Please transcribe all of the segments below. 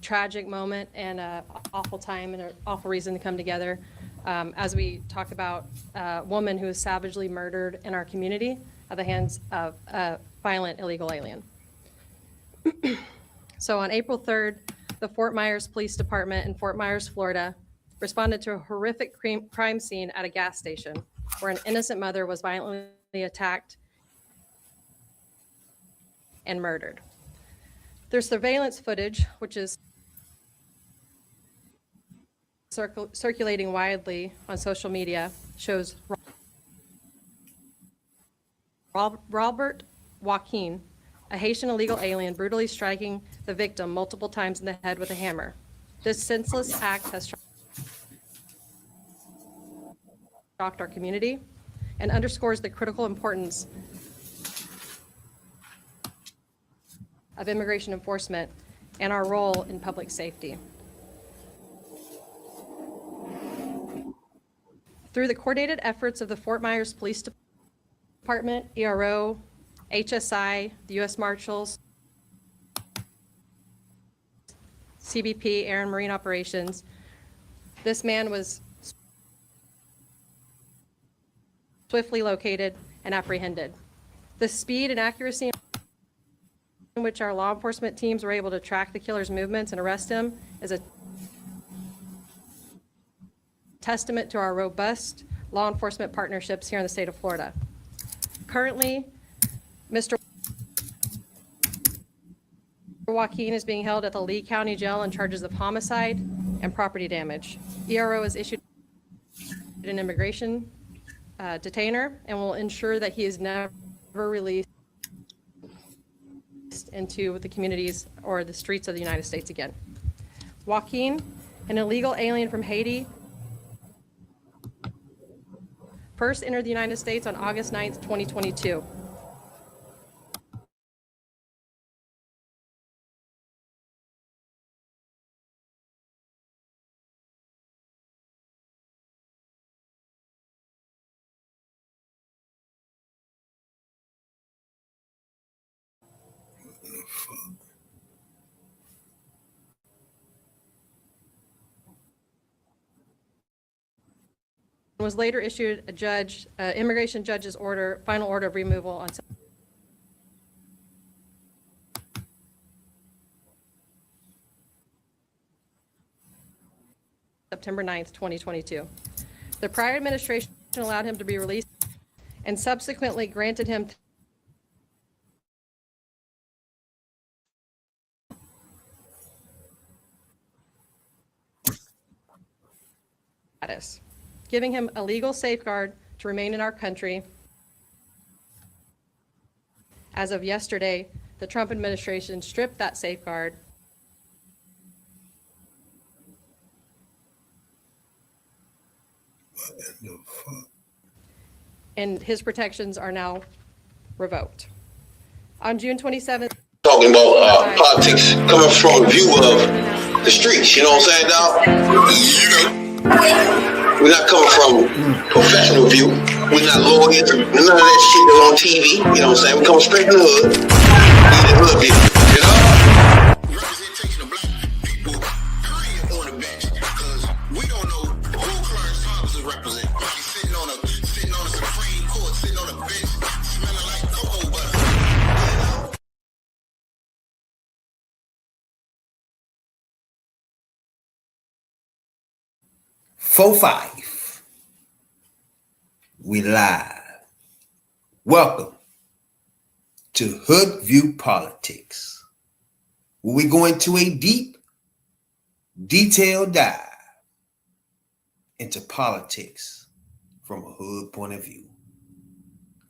tragic moment and an awful time and an awful reason to come together as we talk about a woman who was savagely murdered in our community at the hands of a violent illegal alien. So on April 3rd, the Fort Myers Police Department in Fort Myers, Florida, responded to a horrific crime scene at a gas station where an innocent mother was violently attacked and murdered. There's surveillance footage, which is circulating widely on social media, shows Robert Joaquin, a Haitian illegal alien, brutally striking the victim multiple times in the head with a hammer. This senseless act has shocked our community and underscores the critical importance of immigration enforcement and our role in public safety. Through the coordinated efforts of the Fort Myers Police Department, ERO, HSI, the U.S. Marshals, CBP, Air and Marine Operations, this man was swiftly located and apprehended. The speed and accuracy in which our law enforcement teams were able to track the killer's movements and arrest him is a testament to our robust law enforcement partnerships here in the state of Florida. Currently, Mr. Joaquin is being held at the Lee County Jail on charges of homicide and property damage. ERO has issued an immigration detainer and will ensure that he is never released into the communities or the streets of the United States again. Joaquin, an illegal alien from Haiti, first entered the United States on August 9th, 2022. Was later issued a immigration judge's final order of removal on September 9th, 2022. The prior administration allowed him to be released and subsequently granted him status, giving him a legal safeguard to remain in our country. As of yesterday, the Trump administration stripped that safeguard and his protections are now revoked. On June 27th, talking about politics coming from a view of the streets, you know what I'm saying, dog? We're not coming from professional view. We're not lawyers, none of that shit that's on TV, you know what I'm saying? We come straight from the hood. We the hood people, you know? Representation of black people, period, on the bench, because we don't know who Clarence Thomas is representing. He's sitting on a Supreme Court, sitting on a bench, smelling like cocoa butter. You know? 4-5. We live. Welcome to Hoodviewpolitics, where we go into a deep, detailed dive into politics from a hood point of view.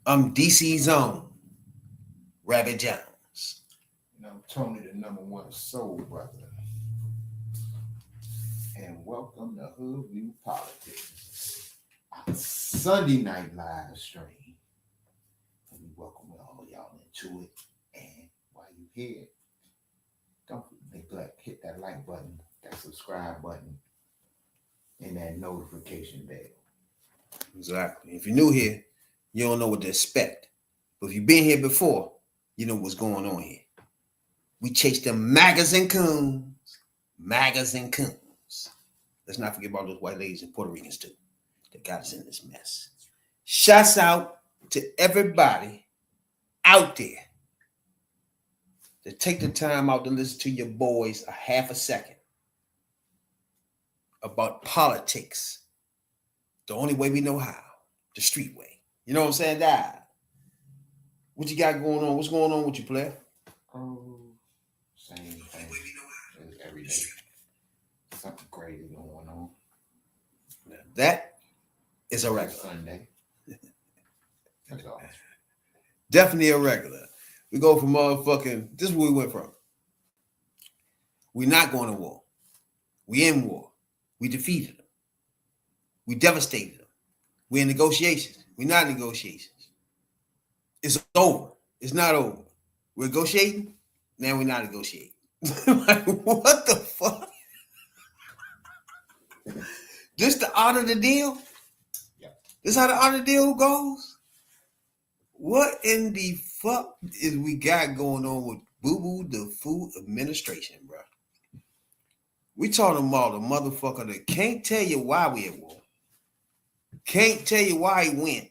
I'm DC's own Rabbit Jones. And I'm Tony, the #1 soul brother. And welcome to Hoodview Politics, our Sunday night live stream. And we welcome all y'all into it. And while you're here, don't neglect, hit that like button, that subscribe button, and that notification bell. Exactly. If you're new here, you don't know what to expect. But if you've been here before, you know what's going on here. We chase them magazine coons MAGAs and coons. Let's not forget about those white ladies and Puerto Ricans too that got us in this mess. Shouts out to everybody out there that take the time out to listen to your boys a half a second about politics. The only way we know how, the street way. You know what I'm saying, Dad? What you got going on? What's going on with you, player? Oh, same thing as every day. Something crazy going on. Now, that is a regular. Sunday. That's all. Definitely a regular. We go from motherfucking, this is where we went from. We're not going to war. We in war. We defeated them. We devastated them. We're in negotiations. We're not in negotiations. It's over. It's not over. We're negotiating. Now we're not negotiating. Like, what the fuck? This the art of the deal? Yeah. This how the art of the deal goes? What in the fuck is we got going on with Boo Boo the Food Administration, bro? We talking about a motherfucker that can't tell you why we at war. Can't tell you why he went.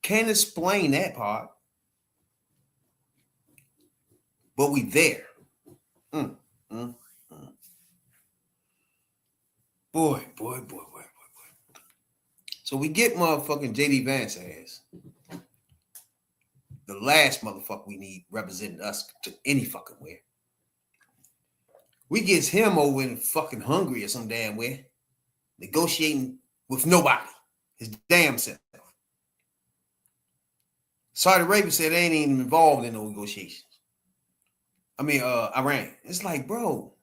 Can't explain that part. But we there. Boy. So we get motherfucking JD Vance ass. The last motherfucker we need representing us to any fucking where. We gets him over in fucking Hungary or some damn where, negotiating with nobody. His damn self. Saudi Arabia said they ain't even involved in no negotiations. I mean, Iran. It's like, bro.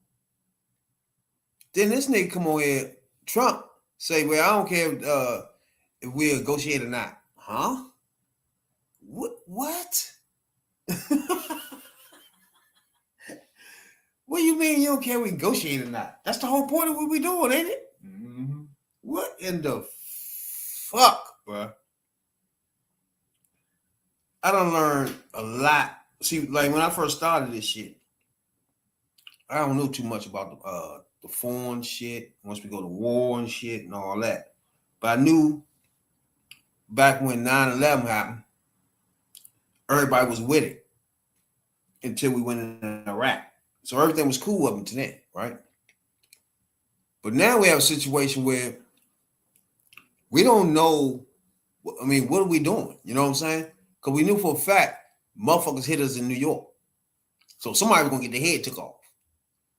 Then this nigga come on here, Trump, say, well, I don't care if we negotiate or not. Huh? What? What do you mean you don't care if we negotiate or not? That's the whole point of what we doing, ain't it? Mm-hmm. What in the fuck, bro? I done learned a lot. See, like when I first started this shit, I don't know too much about the foreign shit. Once we go to war and shit and all that. But I knew back when 9/11 happened, everybody was with it until we went in Iraq. So everything was cool up until then, right? But now we have a situation where we don't know. I mean, what are we doing? You know what I'm saying? Because we knew for a fact motherfuckers hit us in New York. So somebody was going to get their head took off.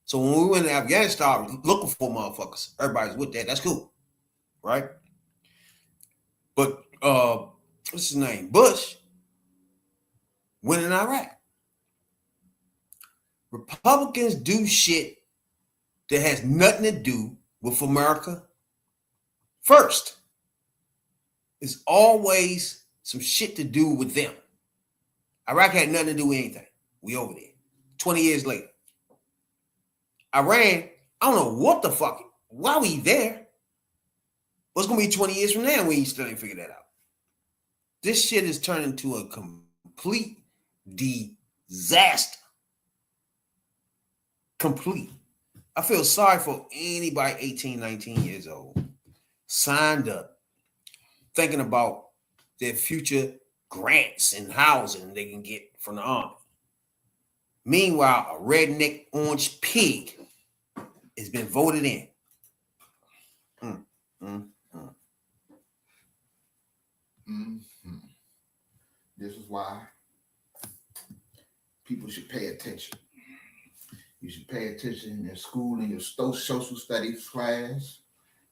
So when we went to Afghanistan looking for motherfuckers, everybody's with that. That's cool, right? But what's his name? Bush went in Iraq. Republicans do shit that has nothing to do with America first. It's always some shit to do with them. Iraq had nothing to do with anything. We over there. 20 years later. Iran, I don't know what the fuck. Why we there? What's going to be 20 years from now? We still ain't figured that out. This shit is turning into a complete disaster. Complete. I feel sorry for anybody 18, 19 years old signed up thinking about their future grants and housing they can get from the army. Meanwhile, a redneck orange pig has been voted in. This is why people should pay attention. You should pay attention in your school, in your social studies class.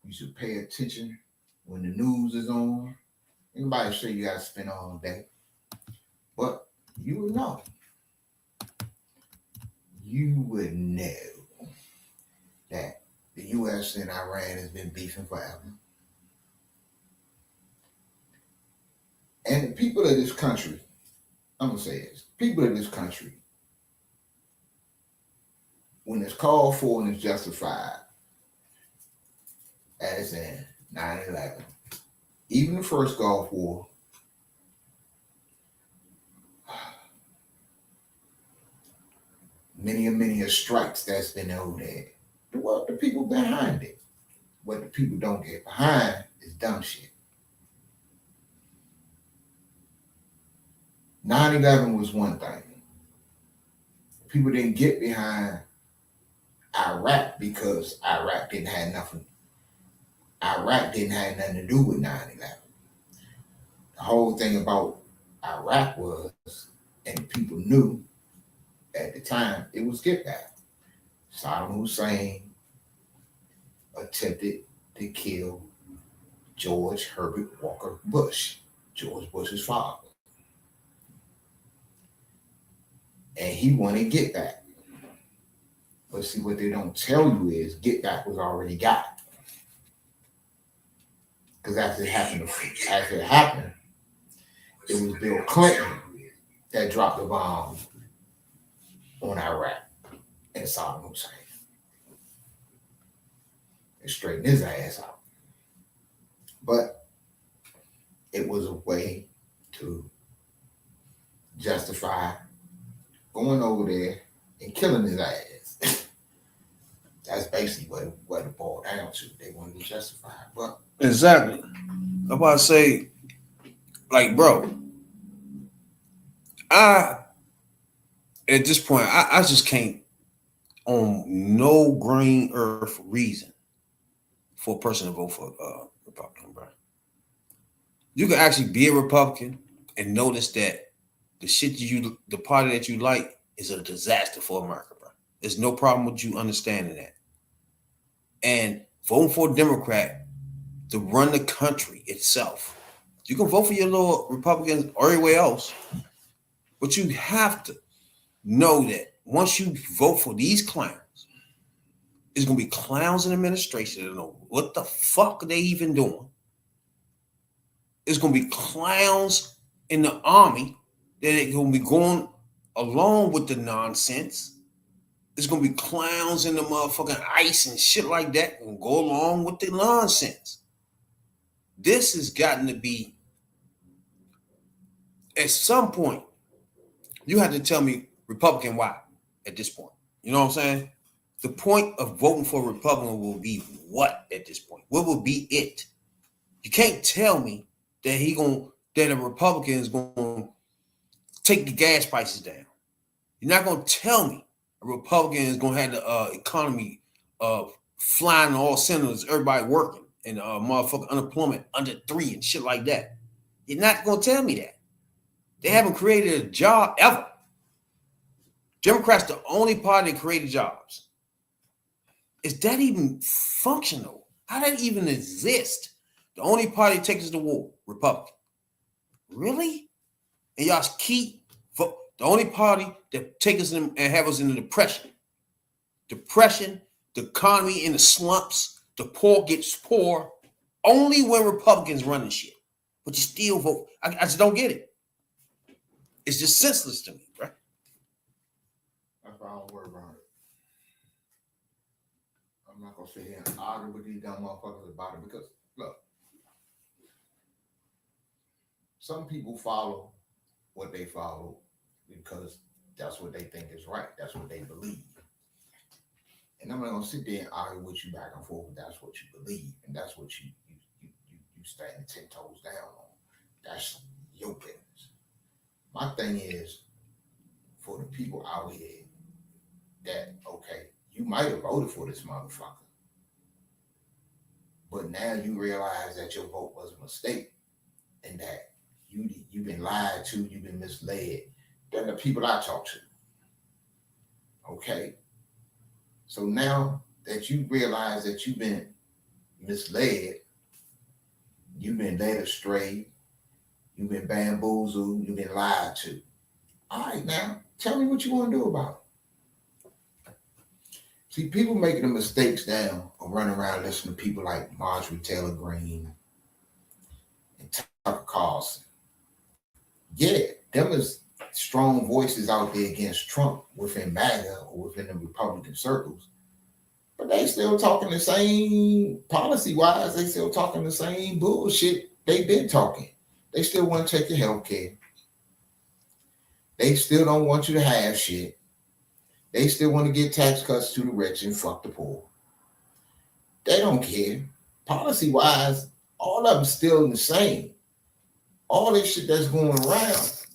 You should pay attention when the news is on. Anybody say you got to spend all day. But you would know. You would know that the U.S. and Iran has been beefing forever. And the people of this country, I'm going to say this, people of this country, when it's called for and it's justified, as in 9/11, even the first Gulf War, many strikes that's been over there. the people behind it. What the people don't get behind is dumb shit. 9/11 was one thing. People didn't get behind Iraq because Iraq didn't have nothing to do with 9/11. The whole thing about Iraq was, and people knew at the time, it was get back. Saddam Hussein attempted to kill George Herbert Walker Bush, George Bush's father. And he wanted get back. But see, what they don't tell you is get back was already got. Because after it happened, it was Bill Clinton that dropped the bomb on Iraq and Saddam Hussein. And straightened his ass out. But it was a way to justify going over there and killing his ass. That's basically what it boiled down to. They wanted to justify it. But Exactly. I'm about to say, like, bro, at this point, I just can't, on no green earth reason, for a person to vote for Republican, bro. You can actually be a Republican and notice that the party that you like is a disaster for America, bro. There's no problem with you understanding that. And voting for a Democrat to run the country itself. You can vote for your little Republicans or everywhere else, but you have to know that once you vote for these clowns, it's going to be clowns in administration that don't know what the fuck are they even doing. It's going to be clowns in the army that are going to be going along with the nonsense. It's going to be clowns in the motherfucking ICE and shit like that and go along with the nonsense. This has gotten to be, at some point, you have to tell me Republican why at this point. You know what I'm saying? The point of voting for a Republican will be what at this point? What will be it? You can't tell me that a Republican is going to take the gas prices down. You're not going to tell me a Republican is going to have the economy flying on all cylinders, everybody working, and motherfucking unemployment under 3 and shit like that. You're not going to tell me that. They haven't created a job ever. Democrats the only party that created jobs. Is that even functional? How did that even exist? The only party that takes us to war, Republican. Really? And y'all keep vote. The only party that take us in and have us in the depression. Depression, the economy in the slumps, the poor gets poor only when Republicans run the shit. But you still vote. I just don't get it. It's just senseless to me, right? that's why I don't worry about it. I'm not gonna sit here and argue with these dumb motherfuckers about it because look, some people follow what they follow because that's what they think is right. That's what they believe. And I'm not gonna sit there and argue with you back and forth. That's what you believe, and that's what you stand 10 toes down on. That's your business. My thing is for the people out here that okay, you might have voted for this motherfucker, but now you realize that your vote was a mistake, and that you've been lied to, you've been misled. They're the people I talk to. Okay. So now that you realize that you've been misled, you've been led astray, you've been bamboozled, you've been lied to. All right, now tell me what you want to do about it. See, people making the mistakes now of running around listening to people like Marjorie Taylor Greene and Tucker Carlson. Yeah, them is strong voices out there against Trump within MAGA or within the Republican circles, but they still talking the same policy-wise. They still talking the same bullshit they've been talking. They still want to take your health care. They still don't want you to have shit. They still want to get tax cuts to the rich and fuck the poor. They don't care. Policy wise, all of them still the same. All this shit that's going around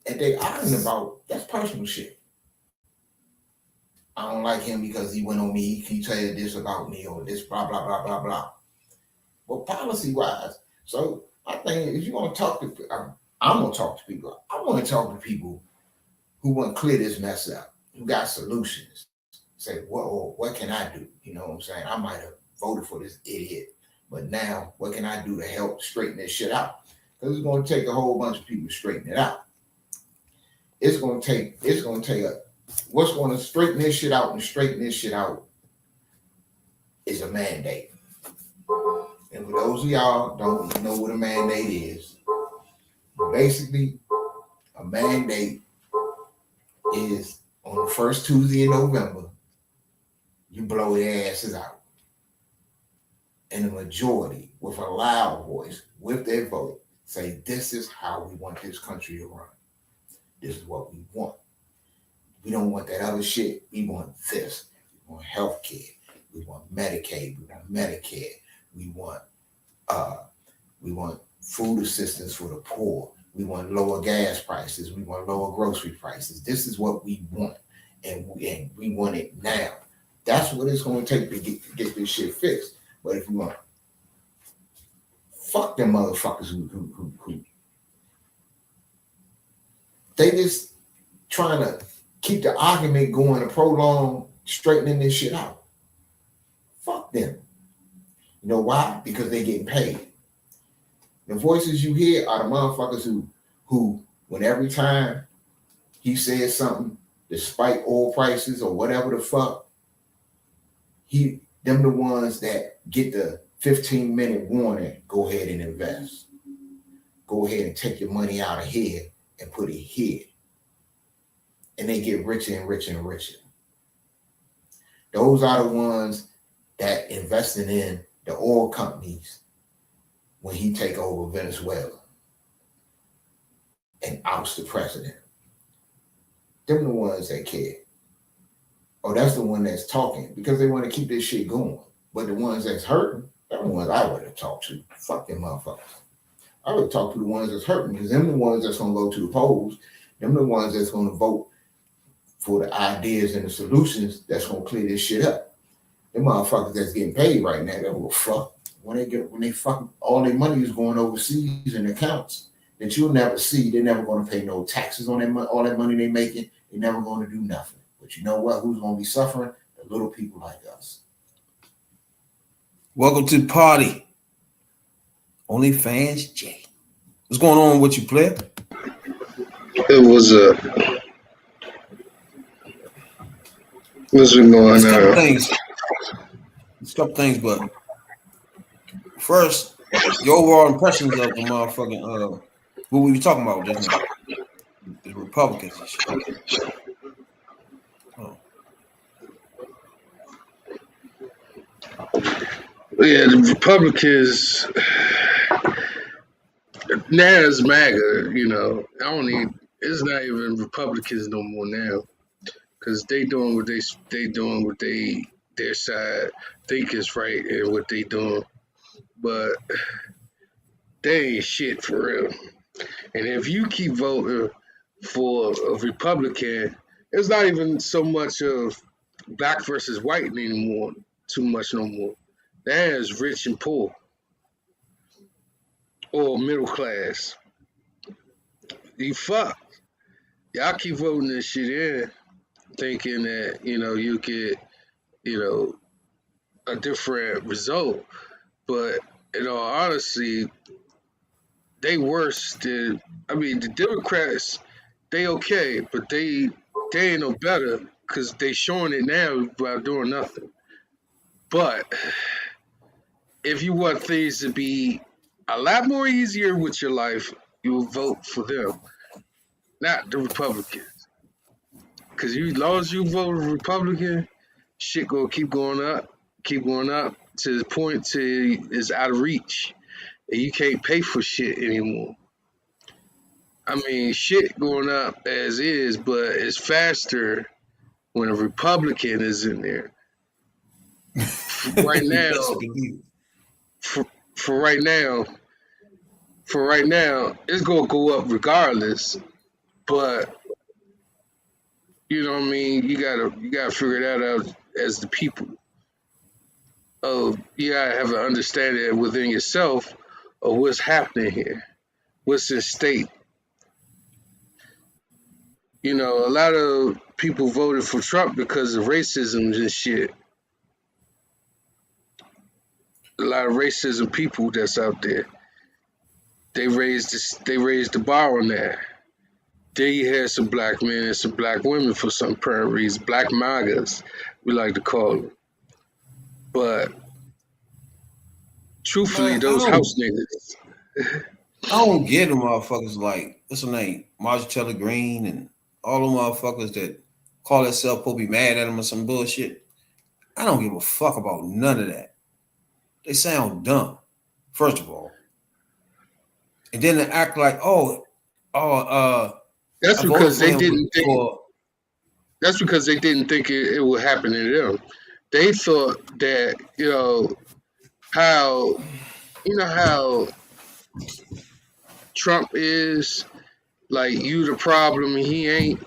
that they arguing about, that's personal shit. I don't like him because he went on me. He tell you this about me or this blah blah blah blah blah. But policy wise, so I think if you want to talk to, I'm gonna talk to people. I want to talk to people who want to clear this mess up, who got solutions. Say, what can I do? You know what I'm saying? I might have voted for this idiot, but now what can I do to help straighten this shit out? Because it's going to take a whole bunch of people to straighten it out. It's going to take what's going to straighten this shit out is a mandate. And for those of y'all don't know what a mandate is, basically a mandate is on the first Tuesday in November, you blow their asses out. And the majority, with a loud voice, with their vote, say, this is how we want this country to run. This is what we want. We don't want that other shit. We want this. We want health care. We want Medicaid. We want Medicare. We want food assistance for the poor. We want lower gas prices. We want lower grocery prices. This is what we want. And we want it now. That's what it's going to take to get this shit fixed. But if you want, fuck them motherfuckers who they just trying to keep the argument going and prolong straightening this shit out. Fuck them. You know why? Because they getting paid. The voices you hear are the motherfuckers who when every time he says something, despite oil prices or whatever the fuck, them the ones that get the 15-minute warning, go ahead and invest. Go ahead and take your money out of here and put it here. And they get richer and richer and richer. Those are the ones that invested in the oil companies when he take over Venezuela and oust the president. Them the ones that care. Oh, that's the one that's talking because they want to keep this shit going. But the ones that's hurting, they're the ones I would have talked to. Fuck them motherfuckers. I would talk to the ones that's hurting because them the ones that's going to go to the polls. Them the ones that's going to vote for the ideas and the solutions that's going to clear this shit up. Them motherfuckers that's getting paid right now, they go fuck. When they fucking all their money is going overseas in accounts that you'll never see. They're never going to pay no taxes on that all that money they making. They're never going to do nothing. But you know what? Who's going to be suffering? The little people like us. Welcome to the party. OnlyFans J. What's going on with you, player? It was what's been going There's a on? couple things, but first, your overall impressions of the motherfucking what we were talking about just now. The Republicans and shit. Oh. Yeah, the Republicans now it's MAGA, you know. It's not even Republicans no more now. Cause they doing what their side think is right and what they doing. But they ain't shit for real. And if you keep voting for a Republican, it's not even so much of black versus white anymore, too much no more. That is rich and poor or middle class. You fucked. Y'all keep voting this shit in, thinking that, you get, a different result. But in all honesty, they worse than, the Democrats, they okay, but they ain't no better because they showing it now by doing nothing. But if you want things to be a lot more easier with your life, you will vote for them, not the Republicans. Because as long as you vote Republican, shit gonna keep going up to the point till it's out of reach. And you can't pay for shit anymore. Shit going up as is, but it's faster when a Republican is in there. right now, Best believe it. for right now, it's gonna go up regardless. But you know what I mean. You gotta figure that out as the people. You gotta have an understanding within yourself of what's happening here, what's at stake. You know, a lot of people voted for Trump because of racism and shit. A lot of racism people that's out there. They raised the bar on that. Then you had some black men and some black women for some apparent reason. Black MAGAs, we like to call them. But truthfully, Man, those house niggas. I don't get them motherfuckers like, what's her name? Marjorie Taylor Greene and all them motherfuckers that call themselves supposed to be mad at them or some bullshit. I don't give a fuck about none of that. They sound dumb, first of all. And then they act like, that's because they didn't think. for, That's because they didn't think it would happen to them. They thought that how Trump is like you the problem and he ain't,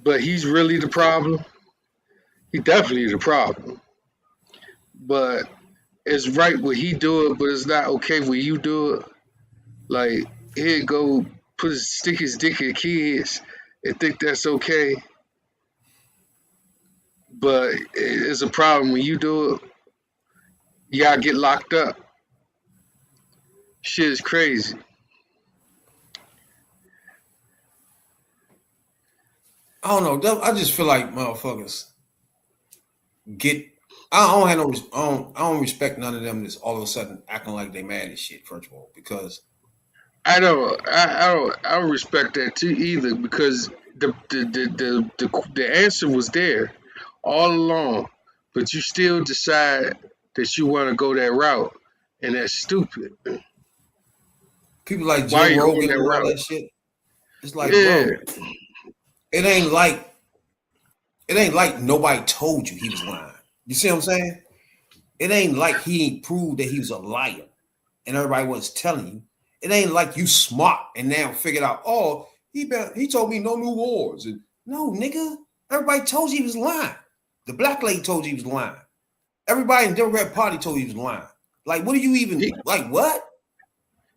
but he's really the problem. He definitely the problem. But it's right when he do it, but it's not okay when you do it. Like he'd go stick his dick in kids and think that's okay. But it's a problem when you do it. Y'all get locked up. Shit is crazy. I don't know. I just feel like motherfuckers get. I don't respect none of them that's all of a sudden acting like they mad as shit. First of all, because I don't respect that too either because the answer was there all along, but you still decide that you want to go that route, and that's stupid. people like Joe Why are you going Rogan that and all route? that shit. It's like, Yeah. bro, it ain't like nobody told you he was lying. You see what I'm saying? It ain't like he proved that he was a liar and everybody was telling you. It ain't like you smart and now figured out, oh, he told me no new wars. And no, nigga, everybody told you he was lying. The black lady told you he was lying. Everybody in the Democrat Party told you he was lying. Like, what do you even like? What?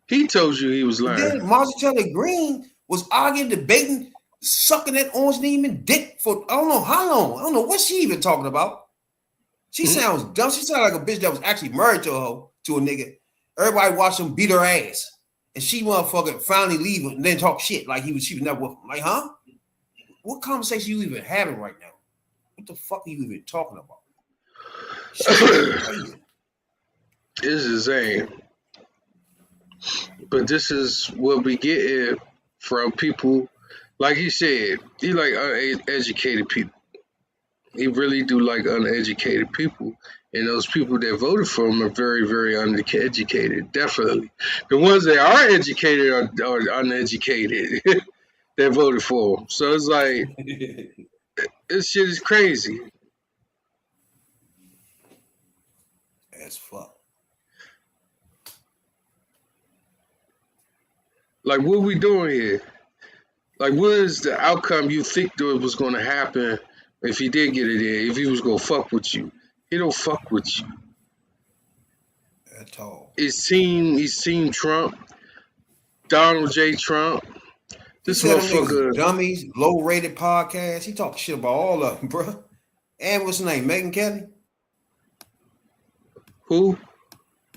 He told you he was And lying. then Marjorie Taylor Greene was arguing, debating, sucking that orange demon dick for I don't know how long. I don't know what she even talking about. She sounds dumb. She sounds like a bitch that was actually married to a nigga. Everybody watched him beat her ass. And she motherfucker finally leave and then talk shit like she was never with him. Like, huh? What conversation you even having right now? What the fuck are you even talking about? It's insane. But this is what we get from people, like he said, he like uneducated people. He really do like uneducated people. And those people that voted for him are very, very uneducated, definitely. The ones that are educated are uneducated that voted for him. So it's like, this shit is crazy. As fuck. Like, what are we doing here? Like, what is the outcome you think that was going to happen if he did get it in? If he was going to fuck with you? He don't fuck with you. At all. He's seen Trump, Donald J. Trump. This He said motherfucker. Dummies, low-rated podcast. He talk shit about all of them, bro. And what's her name? Megyn Kelly? Who?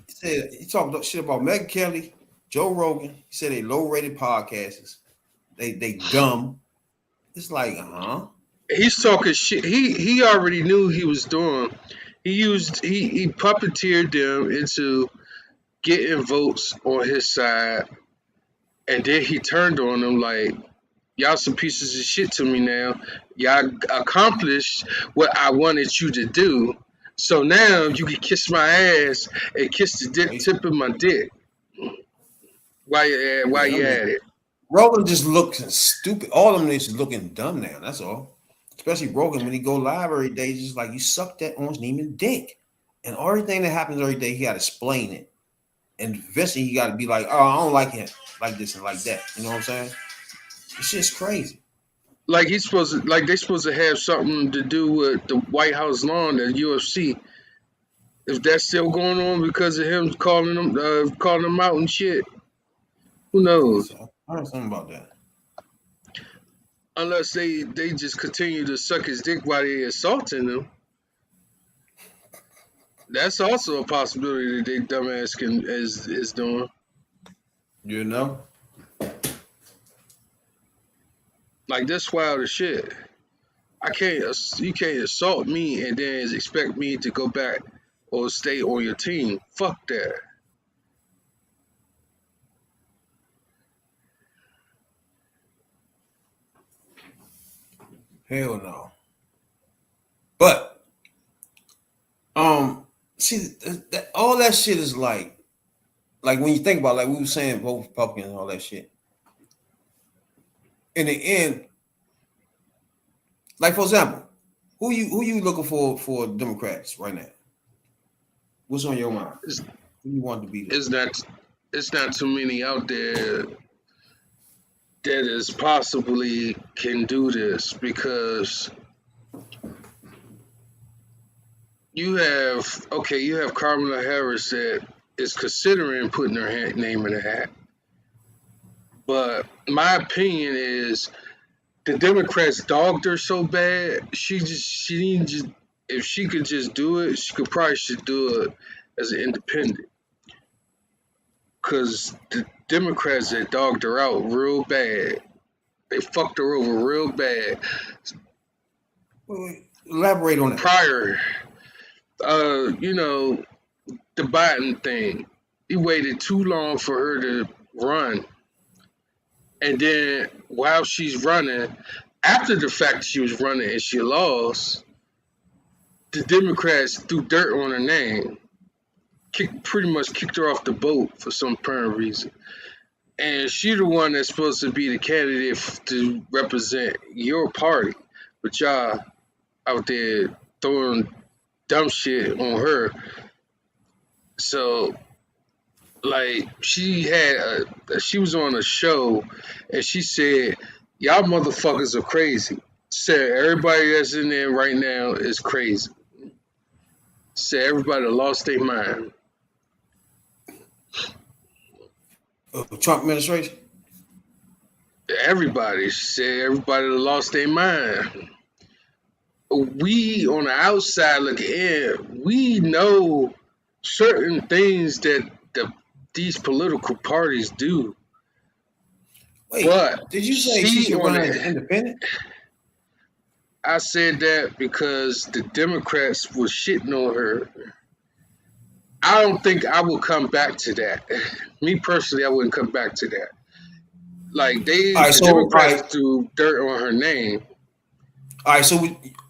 He said he talked shit about Megyn Kelly, Joe Rogan. He said they low-rated podcasters. They dumb. It's like, He's talking shit. He already knew he was doing. He puppeteered them into getting votes on his side, and then he turned on them like, y'all some pieces of shit to me now. Y'all accomplished what I wanted you to do. So now you can kiss my ass and kiss the tip of my dick. While you at it. Rogan just looks stupid. All of them is looking dumb now. That's all. especially Rogan, when he go live every day, it's just like you suck that Orange Neiman dick. And everything that happens every day, he got to explain it. And eventually he got to be like, oh, I don't like him like this and like that. You know what I'm saying? It's just crazy. Like they supposed to have something to do with the White House lawn at UFC. If that's still going on because of him calling them out and shit, who knows? I heard something about that. Unless they just continue to suck his dick while they assaulting him. That's also a possibility that they dumbass is doing. You know? Like that's wild as shit. You can't assault me and then expect me to go back or stay on your team. Fuck that. Hell no. But see all that shit is like when you think about it, like we were saying, vote Republicans and all that shit. In the end, like for example, who you looking for Democrats right now? What's on your mind? Who you want to be there? It's not too many out there that is possibly can do this because you have Kamala Harris that is considering putting her name in the hat. But my opinion is the Democrats dogged her so bad. If she could just do it, she should do it as an independent. Cause the Democrats that dogged her out real bad. They fucked her over real bad. Elaborate on that. Prior, the Biden thing. He waited too long for her to run. And then while she's running, after the fact that she was running and she lost, the Democrats threw dirt on her name. Pretty much kicked her off the boat for some apparent reason. And she's the one that's supposed to be the candidate to represent your party. But y'all out there throwing dumb shit on her. So, like, she was on a show and she said, y'all motherfuckers are crazy. Said everybody that's in there right now is crazy. Said everybody lost their mind. Trump administration? Everybody said everybody lost their mind. We on the outside looking in, we know certain things that these political parties do. Wait, but did you say she should run as an independent? I said that because the Democrats were shitting on her. I don't think I will come back to that. Me personally, I wouldn't come back to that. Like Democrats threw dirt on her name. All right, so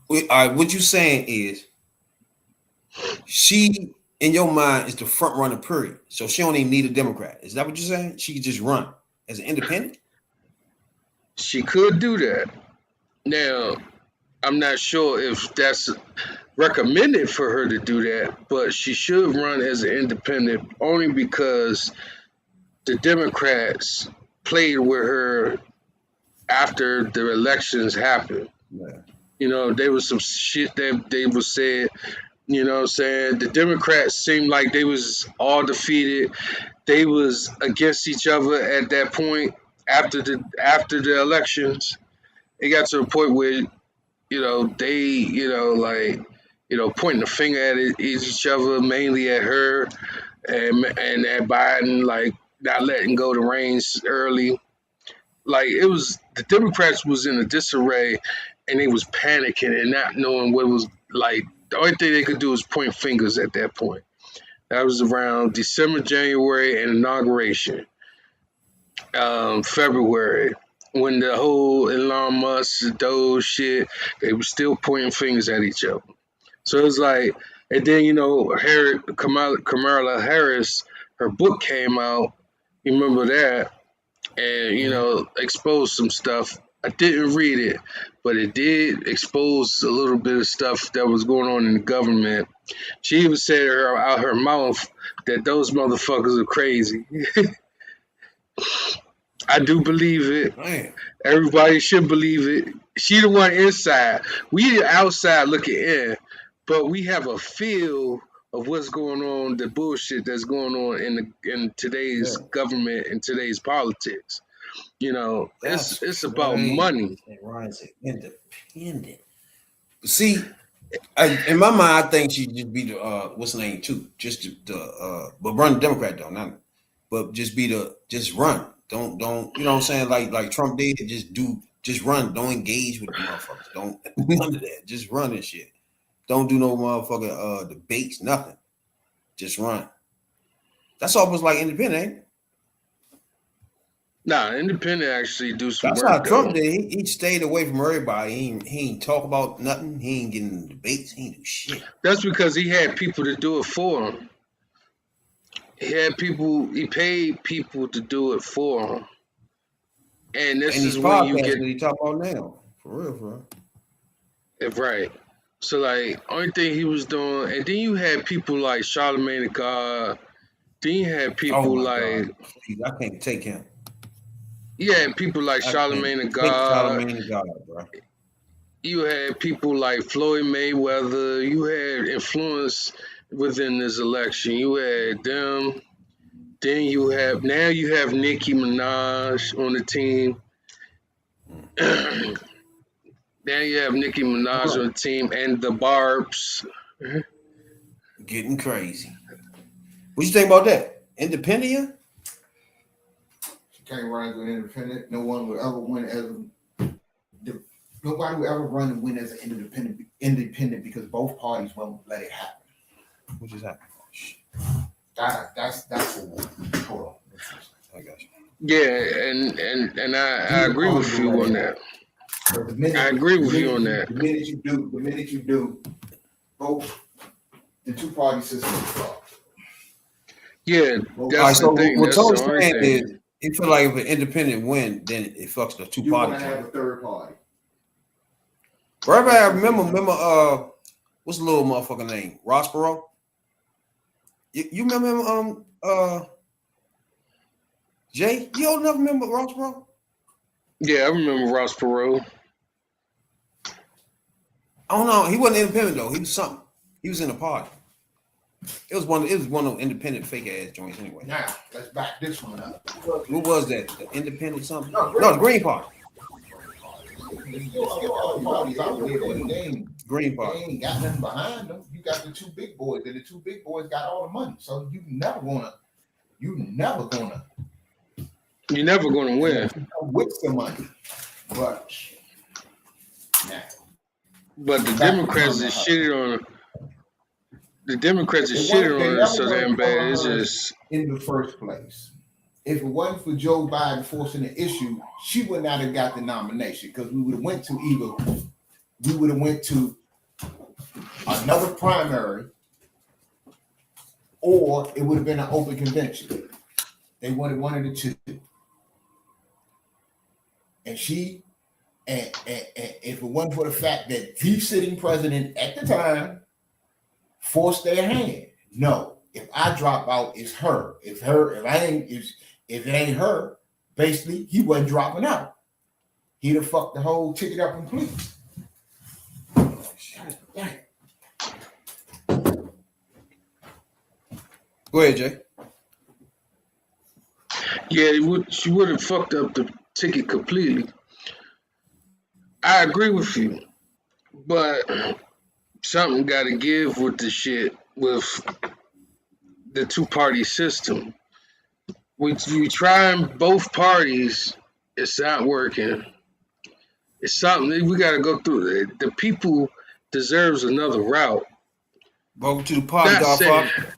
what you saying is she, in your mind, is the front runner, period. So she don't even need a Democrat. Is that what you're saying? She could just run as an independent? She could do that. Now, I'm not sure if that's recommended for her to do that, but she should run as an independent only because the Democrats played with her after the elections happened. Yeah. There was some shit that they was saying, you know what I'm saying? The Democrats seemed like they was all defeated. They was against each other at that point after the elections. It got to the point where they, pointing the finger at each other, mainly at her and at Biden, like not letting go the reins early. Like the Democrats was in a disarray and they was panicking and not knowing what was like. The only thing they could do was point fingers at that point. That was around December, January, and inauguration. February. When the whole Elon Musk, Doge shit, they were still pointing fingers at each other. So it was like, and then, Kamala Harris, her book came out. You remember that? And, exposed some stuff I didn't read it, but it did expose a little bit of stuff that was going on in the government. She even said out her mouth that those motherfuckers are crazy. I do believe it. Man, Everybody should believe it. She the one inside. We the outside looking in, but we have a feel of what's going on, the bullshit that's going on in today's yeah, government and today's politics. You know, that's it's about crazy. money. And Ryan's independent. See, in my mind, I think she just be the what's the name too? Just the but run the Democrat though, not but just run. Don't you know what I'm saying? Like Trump did, just run. Don't engage with the motherfuckers. Don't none of that. Just run and shit. Don't do no motherfucking debates, nothing. Just run. That's almost like independent, ain't it? Nah, independent actually do some That's how work Trump though. did. He stayed away from everybody. He ain't talk about nothing. He ain't getting in debates. He ain't do shit. That's because he had people to do it for him. He paid people to do it for him. And this And is these when you podcasts get that he talk about now. For real. it right. So like only thing he was doing, and then you had people like Charlemagne the God. Then you had Oh people my like God. Please, I can't take him. you had people like I can't Charlemagne the take God. Charlamagne the God, bro. You had people like Floyd Mayweather. You had influence within this election. You had them. Then you have Nicki Minaj on the team. Then you have Nicki Minaj Right. on the team and the Barbs. Getting crazy. What you think about that? Independent? She can't run as an independent. No one will ever win as nobody will ever run and win as an independent because both parties won't let it happen. What just happened? That's a war. Hold on. I got you. Yeah, and I agree with you on that. But the minute, I agree with you on that. The minute you do, both the two party system is fucked. Yeah, All right, that's so the thing. what That's the Tony's only saying thing. is he feel like if an independent win, then it fucks the two You want to parties. have a third party. Wherever I remember, what's the little motherfucker name? Rossborough? You remember him, Jay? You don't never remember Rossborough? Yeah, I remember Ross Perot. I don't know. He wasn't independent though. He was something. He was in a party. It was one of those independent fake ass joints anyway. Now let's back this one up. What was that? The independent something? No, No, the Green Party. Parties out there, Green they Party. ain't got nothing behind them. You got the two big boys, and the two big boys got all the money. So you never gonna You're never gonna win. come with some money. But now But the Democrats is shitted on. The Democrats is shitting on us so damn bad. It's just in the first place, if it wasn't for Joe Biden forcing the issue, she would not have got the nomination because we would have went to another primary, or it would have been an open convention. They wanted one of the two, and if it wasn't for the fact that the sitting president at the time forced their hand, no. If I drop out, it's her. If it ain't her, basically he wasn't dropping out. He'd have fucked the whole ticket up completely. Go ahead, Jay. yeah, she would have fucked up the ticket completely. I agree with you, but something got to give with the shit with the two-party system. We trying both parties, it's not working. It's something we got to go through. The people deserves another route. Welcome to the party, Not saying, Godfather.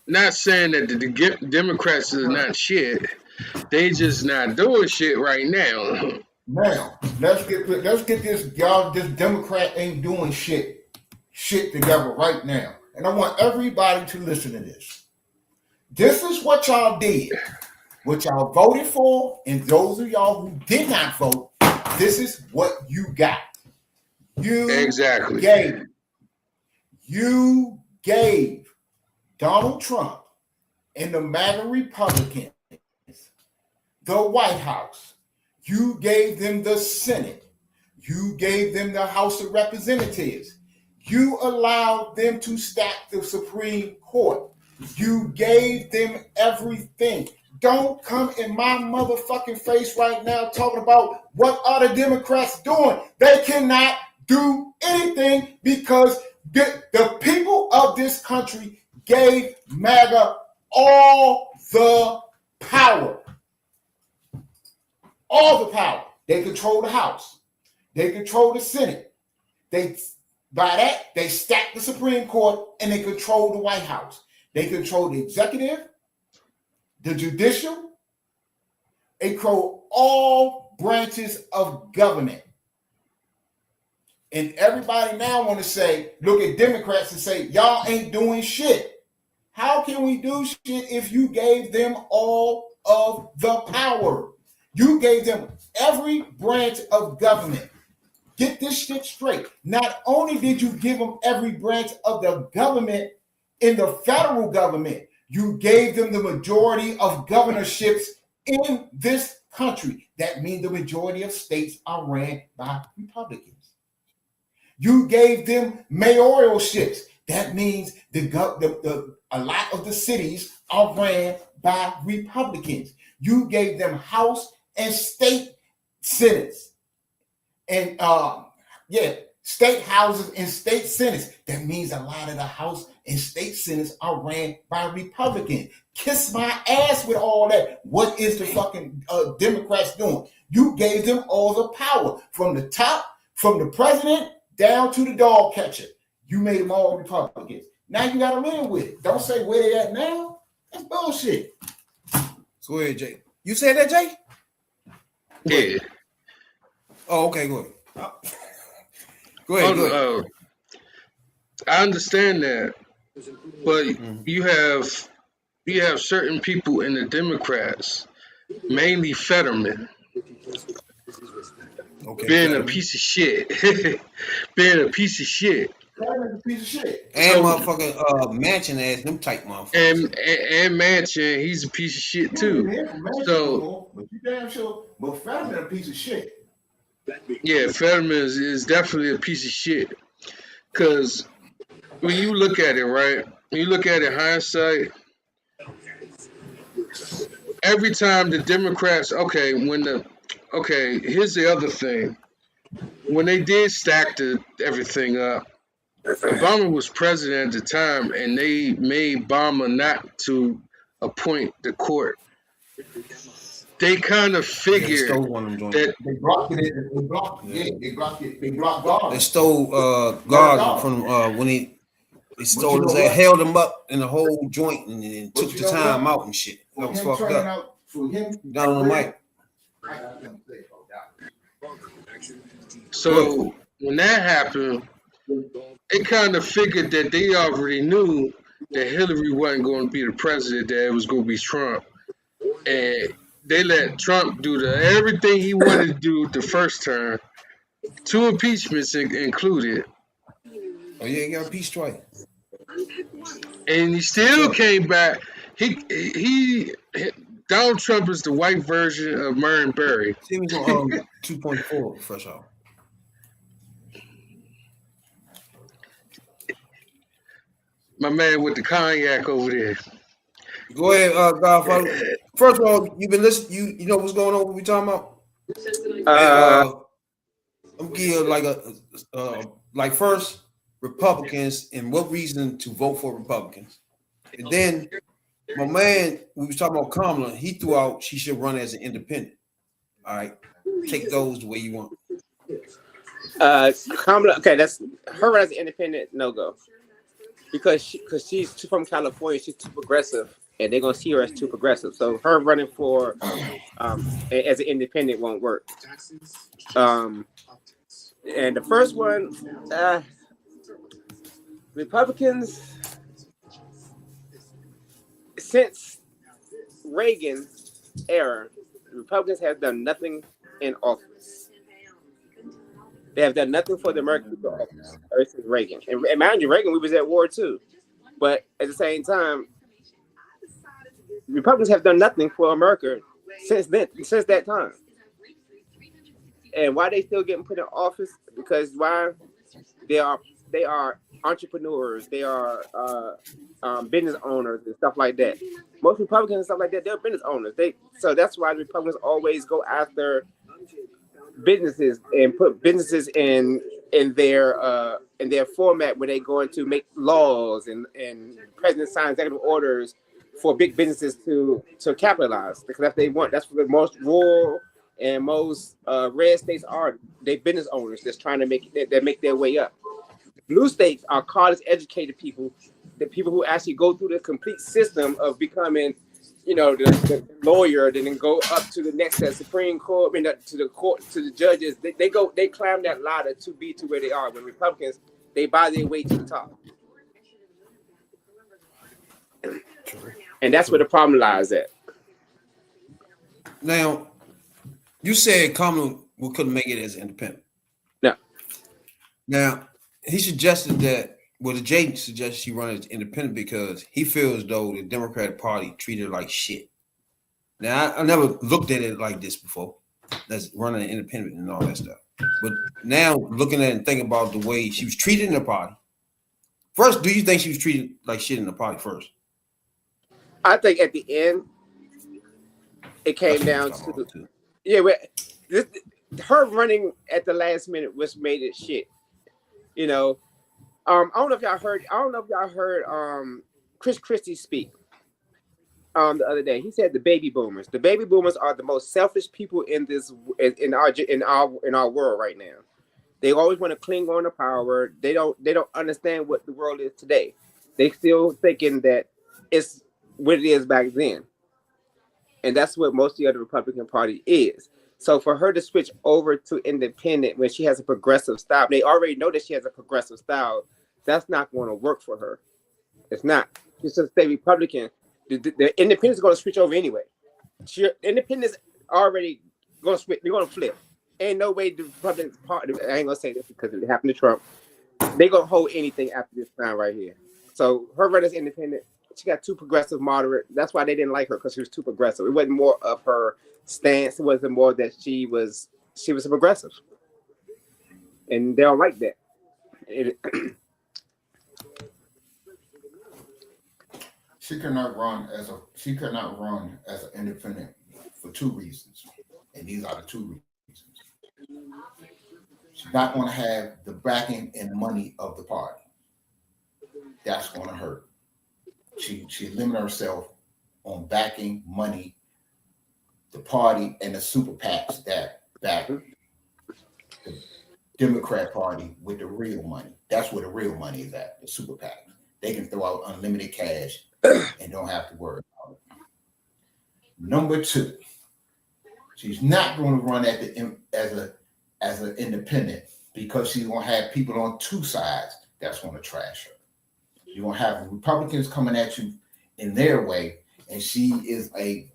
not saying that the Democrats is not shit. They just not doing shit right now. Now let's get this y'all. This Democrat ain't doing shit together right now, and I want everybody to listen to this. This is what y'all did, what y'all voted for, and those of y'all who did not vote, this is what you got. Exactly. You gave Donald Trump and the MAGA Republicans the White House. You gave them the Senate. You gave them the House of Representatives. You allowed them to stack the Supreme Court. You gave them everything. Don't come in my motherfucking face right now talking about what are the Democrats doing. They cannot do anything because the people of this country gave MAGA all the power. All the power. They control the House. They control the Senate. By that, they stack the Supreme Court and they control the White House. They control the executive, the judicial, they control all branches of government. And everybody now want to say, look at Democrats and say, y'all ain't doing shit. How can we do shit if you gave them all of the power? You gave them every branch of government. Get this shit straight. Not only did you give them every branch of the government in the federal government, you gave them the majority of governorships in this country. That means the majority of states are ran by Republicans. You gave them mayoralships. That means a lot of the cities are ran by Republicans. You gave them House and state senates and state houses and state senates. That means a lot of the House and state senates are ran by Republicans. Kiss my ass with all that. What is the fucking Democrats doing? You gave them all the power from the top, from the president down to the dog catcher. You made them all Republicans. Now you got to live with it. Don't say where they at now. That's bullshit. Go ahead, Jay. You said that, Jay? Yeah. Oh, okay, go ahead. Go ahead. I understand that, but you have certain people in the Democrats, mainly Fetterman, being a piece of shit. Being a piece of shit. Fetterman's a piece of shit. And motherfucking Manchin ass, them type motherfuckers. And Manchin, he's a piece of shit too. But you damn sure. But Fetterman a piece of shit. Yeah, Fetterman is definitely a piece of shit. Because when you look at it, right? When you look at it hindsight, every time the Democrats, here's the other thing. When they did stack everything up, Obama was president at the time, and they made Obama not to appoint the court. They kind of figured that they blocked it. They blocked God. They stole God from when they stole his ass, held him up in the whole joint and took the time out and shit. That was fucked up. Down on the mic. So when that happened, they kind of figured that they already knew that Hillary wasn't going to be the president, that it was going to be Trump. And they let Trump do everything he wanted to do the first term, 2 impeachments included. Oh yeah, he got impeached twice. And he still came back. Donald Trump is the white version of Marion Barry. He was on 2.4 fresh off. My man with the cognac over there. Go ahead, Godfather. First of all, you've been listening. You know what's going on? What we talking about? I'm giving like first Republicans and what reason to vote for Republicans, and then my man, we was talking about Kamala. He threw out she should run as an independent. All right, take those the way you want. Kamala, okay, that's her as an independent no go. Because she's from California, she's too progressive, and they're gonna see her as too progressive. So her running for as an independent won't work. And the first one, Republicans since Reagan era, Republicans have done nothing in office. They have done nothing for the American people ever since Reagan. And mind you, Reagan, we was at war too. But at the same time, Republicans have done nothing for America since that time. And why they still getting put in office? Because why they are entrepreneurs, they are business owners and stuff like that. Most Republicans and stuff like that, they're business owners. So that's why the Republicans always go after businesses and put businesses in their format where they going to make laws and president sign executive orders for big businesses to capitalize, because if they want, that's what the most rural and most red states are. They business owners that's trying to make their way up. Blue states are college educated people, the people who actually go through the complete system of becoming, the lawyer, then go up to the next Supreme Court, to the court, to the judges. They climb that ladder to be to where they are. When Republicans, they buy their way to the top. And that's where the problem lies at. Now, you said Kamala couldn't make it as independent. No. Now, he suggested that, the Jay suggested she run as independent because he feels as though the Democratic Party treated her like shit. Now, I never looked at it like this before. That's running independent and all that stuff. But now, looking at it and thinking about the way she was treated in the party. First, do you think she was treated like shit in the party first? I think at the end, it came down to her running at the last minute was made it shit. I don't know if y'all heard Chris Christie speak the other day. He said the baby boomers are the most selfish people in our world right now. They always want to cling on to power. They don't understand what the world is today. They still thinking that it's what it is back then. And that's what most of the other Republican Party is. So for her to switch over to independent when she has a progressive style, they already know that she has a progressive style. That's not going to work for her. It's not. She's just stay Republican. The independents are going to switch over anyway. Independents already going to switch. They're going to flip. Ain't no way the Republican Party. I ain't going to say this because it happened to Trump. They're going to hold anything after this time right here. So her run as independent. She got too progressive, moderate. That's why they didn't like her, because she was too progressive. It wasn't more of her stance. It wasn't more that she was a progressive, and they don't like that. She could not run as an independent for two reasons, and these are the two reasons. She's not going to have the backing and money of the party. That's going to hurt. She limited herself on backing, money, the party, and the super PACs that back the Democrat Party with the real money. That's where the real money is at, the super PACs. They can throw out unlimited cash and don't have to worry about it. Number two, she's not going to run as an independent because she's going to have people on two sides that's going to trash her. You're going to have Republicans coming at you in their way, and she is a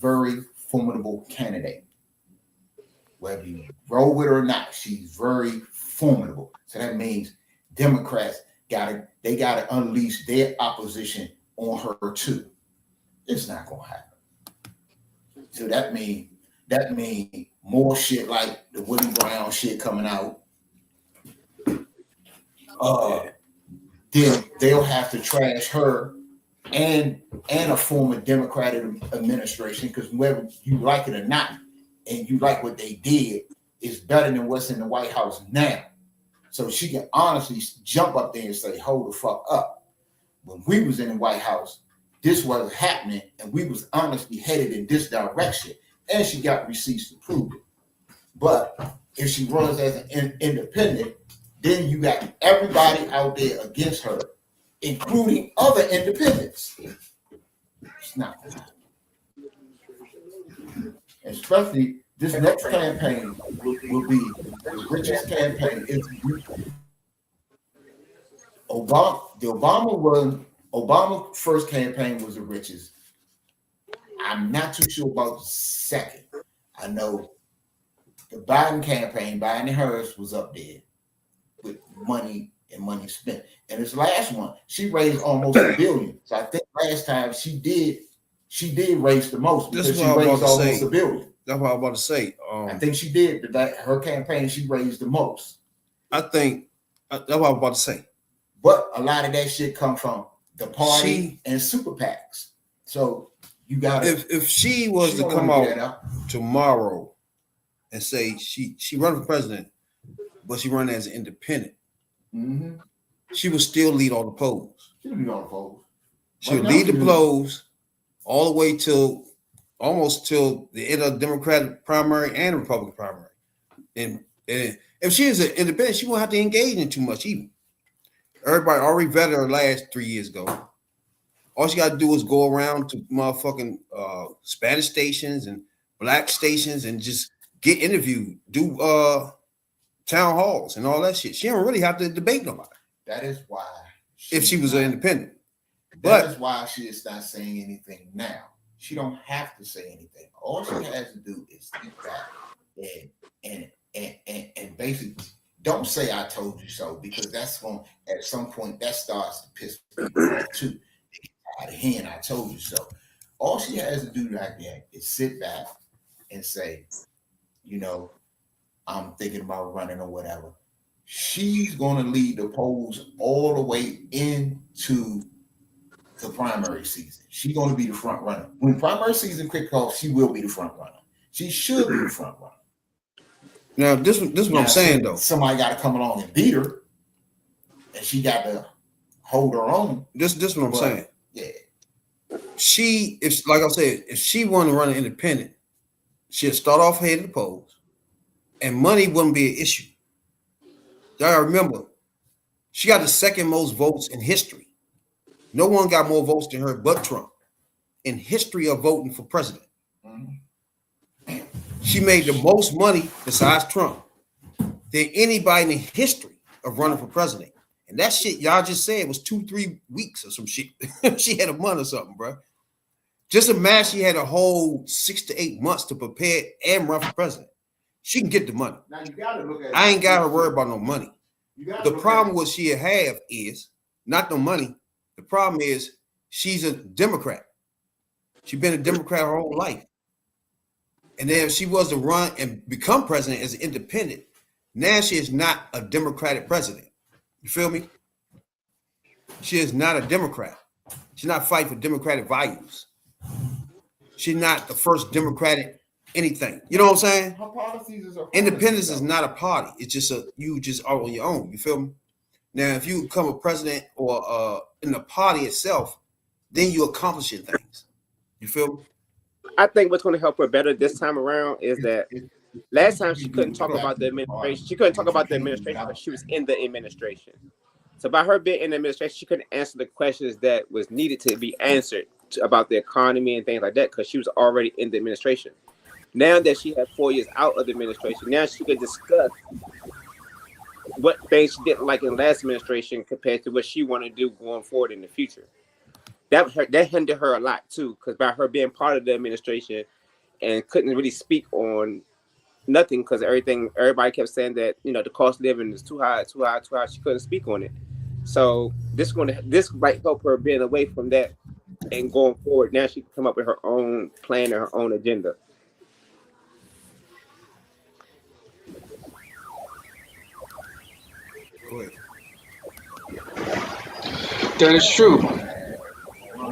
very formidable candidate. Whether you roll with her or not, she's very formidable. So that means Democrats gotta unleash their opposition on her too. It's not gonna happen. So that means more shit like the Willie Brown shit coming out. Then they'll have to trash her and a former Democratic administration, because whether you like it or not, and you like what they did, is better than what's in the White House now. So she can honestly jump up there and say, hold the fuck up. When we was in the White House, this was happening, and we was honestly headed in this direction, and she got receipts to prove it. But if she runs as an independent, then you got everybody out there against her, including other independents. It's not going to happen. Especially this next campaign will be the richest campaign. Obama first campaign was the richest. I'm not too sure about the second. I know the Biden campaign, Biden and Harris was up there with money and money spent. And this last one, she raised almost $1 billion. So I think last time she did raise the most because This is she what I was raised about to almost say. $1 billion. That's what I was about to say. I think she did, but that her campaign, she raised the most. That's what I was about to say. But a lot of that shit come from the party and super PACs. So you got if she was to come out tomorrow and say she run for president, but she run as an independent, she would still lead all the polls. She would lead all the polls. She would lead the polls all the way till almost till the end of the Democratic primary and Republican primary. And if she is an independent, she won't have to engage in too much either. Everybody already vetted her last 3 years ago. All she got to do is go around to motherfucking Spanish stations and black stations and just get interviewed, do town halls and all that shit. She don't really have to debate nobody. That is why. If she was an independent. That is why she is not saying anything now. She don't have to say anything. All she has to do is sit back and basically don't say I told you so, because that's going at some point that starts to piss people off too. Out of hand, I told you so. All she has to do like that is sit back and say, you know, I'm thinking about running or whatever. She's going to lead the polls all the way into the primary season. She's going to be the front runner. When primary season kicks off, she will be the front runner. She should be the front runner. Now, this is what I'm saying, though. Somebody got to come along and beat her, and she got to hold her own. This is what I'm saying. Yeah. Like I said, if she wanted to run an independent, she'd start off head of the polls, and money wouldn't be an issue. Y'all remember, she got the second most votes in history. No one got more votes than her but Trump in history of voting for president. She made the most money besides Trump than anybody in the history of running for president. And that shit y'all just said was 2-3 weeks or some shit. She had a month or something, bro. Just imagine she had a whole 6 to 8 months to prepare and run for president. She can get the money. Now you gotta look at I ain't got to worry about no money. The problem what she have is not no money. The problem is she's a Democrat. She's been a Democrat her whole life. And then if she was to run and become president as an independent, now she is not a Democratic president. You feel me? She is not a Democrat. She's not fighting for democratic values. She's not the first Democratic anything. You know what I'm saying? Her policies are Independence is not a party. It's just you just are on your own. You feel me? Now, if you become a president or in the party itself, then you accomplishing things. You feel me? I think what's going to help her better this time around is that last time she couldn't talk about the administration. She couldn't talk about the administration because she was in the administration. So by her being in the administration, she couldn't answer the questions that was needed to be answered about the economy and things like that because she was already in the administration. Now that she had 4 years out of the administration, now she could discuss what things she didn't like in the last administration compared to what she wanted to do going forward in the future. That hindered her a lot too, because by her being part of the administration and couldn't really speak on nothing because everybody kept saying that the cost of living is too high. She couldn't speak on it. So this might help her being away from that and going forward. Now she can come up with her own plan and her own agenda. Go ahead. That is true.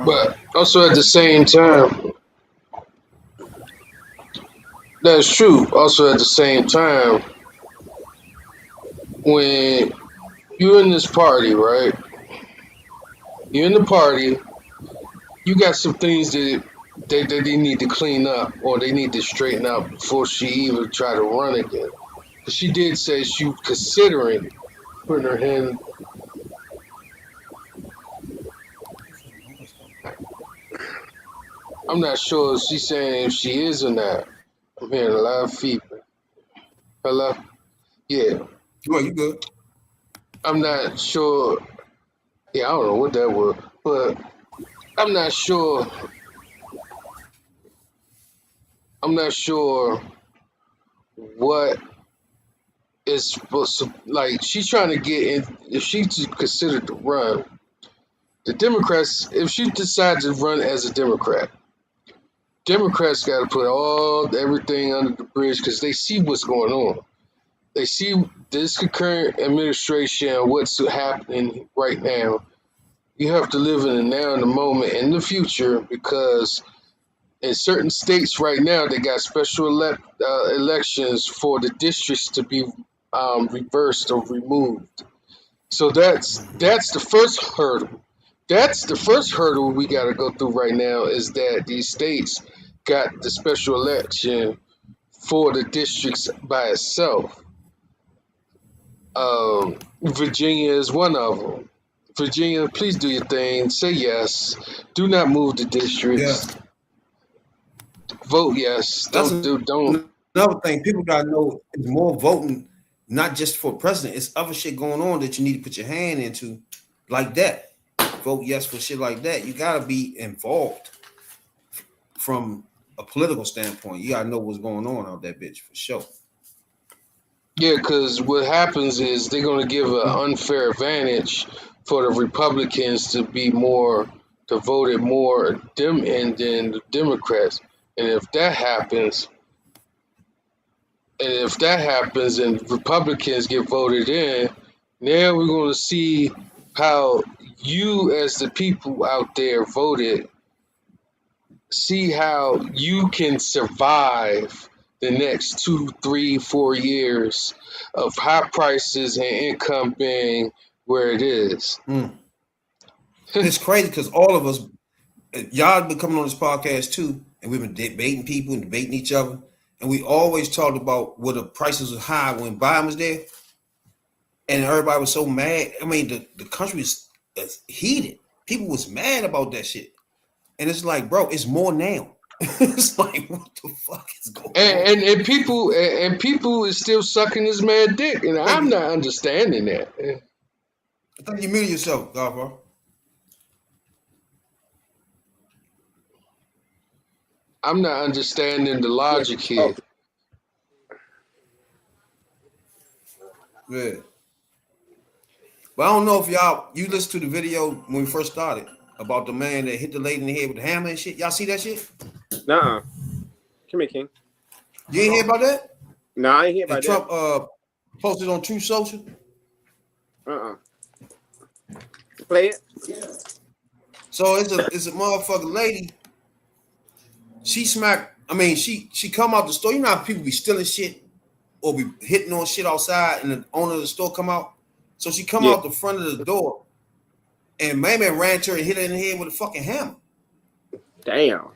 But also at the same time, that's true. Also at the same time, when you're in this party, right? You're in the party, you got some things that they need to clean up or they need to straighten out before she even try to run again. But she did say she was considering putting her hand. I'm not sure if she's saying if she is or not. I'm hearing a lot of feedback. Hello? Yeah. Well, you good. I'm not sure. Yeah, I don't know what that was, but I'm not sure. I'm not sure what is supposed to, like, she's trying to get in. If she's considered to run, the Democrats, if she decides to run as a Democrats got to put everything under the bridge because they see what's going on. They see this current administration, what's happening right now. You have to live in the now and the moment and the future, because in certain states right now they got special elections for the districts to be reversed or removed. So that's the first hurdle. That's the first hurdle we got to go through right now, is that these states got the special election for the districts by itself. Virginia is one of them. Virginia, please do your thing. Say yes. Do not move the districts. Yeah. Vote yes. Don't. Another thing people gotta know is more voting, not just for president. It's other shit going on that you need to put your hand into, like that. Vote yes for shit like that. You gotta be involved from a political standpoint. You gotta know what's going on out that bitch for sure. Yeah, because what happens is they're going to give an unfair advantage for the Republicans to vote it more than the Democrats. And if that happens, and Republicans get voted in, now we're going to see how you, as the people out there, voted. See how you can survive the next 2, 3, 4 years of high prices and income being where it is. It's crazy because all of us, y'all been coming on this podcast too, and we've been debating people and debating each other, and we always talked about where the prices were high when Biden was there, and everybody was so mad. I mean, the country is heated. People was mad about that shit, and it's like, bro, it's more now. It's like, what the fuck is going on? And people is still sucking this man dick, and I'm not understanding that. I think you muted yourself, Godfather. I'm not understanding the logic here. Yeah. But I don't know if you listened to the video when we first started about the man that hit the lady in the head with the hammer and shit. Y'all see that shit? Nuh-uh. Come here, King. You ain't hear about that? No, I ain't hear about And Trump posted on Truth Social. Play it. So it's a motherfucking lady. She smacked. I mean, she come out the store. You know how people be stealing shit or be hitting on shit outside, and the owner of the store come out. So she come out the front of the door, and man ran to her and hit her in the head with a fucking hammer. Damn.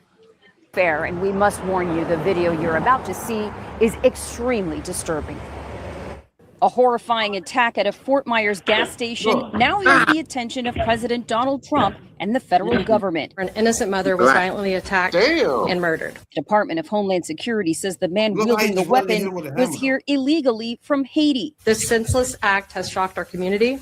Fair, and we must warn you, the video you're about to see is extremely disturbing. A horrifying attack at a Fort Myers gas station now has the attention of President Donald Trump and the federal government. An innocent mother was violently attacked and murdered. The Department of Homeland Security says the man wielding the weapon was here illegally from Haiti. This senseless act has shocked our community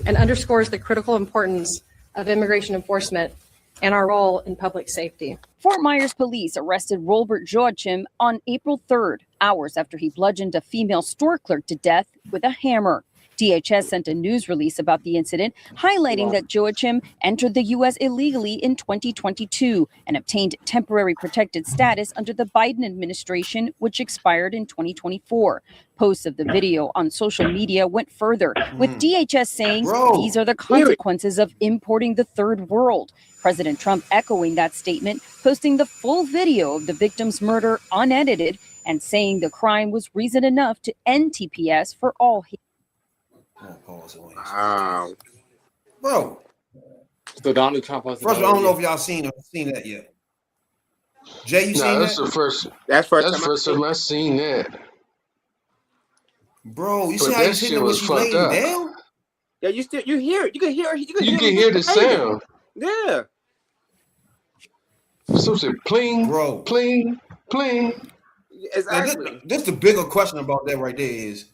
and underscores the critical importance of immigration enforcement and our role in public safety. Fort Myers police arrested Robert Joachim on April 3rd, hours after he bludgeoned a female store clerk to death with a hammer. DHS sent a news release about the incident, highlighting that Joachim entered the U.S. illegally in 2022 and obtained temporary protected status under the Biden administration, which expired in 2024. Posts of the video on social media went further, with DHS saying these are the consequences of importing the third world. President Trump echoing that statement, posting the full video of the victim's murder unedited and saying the crime was reason enough to end TPS for all. Wow. Bro. So Donald Trump was. First of all, I don't know if y'all seen that yet. Jay, you seen that? That's the first. That's the first time I seen that. Bro, you see how you sitting when she's laying down? Yeah, you hear it. You can hear it. You can hear the sound. Yeah. So say pling, bro, pling, pling. Exactly. This the bigger question about that right there is,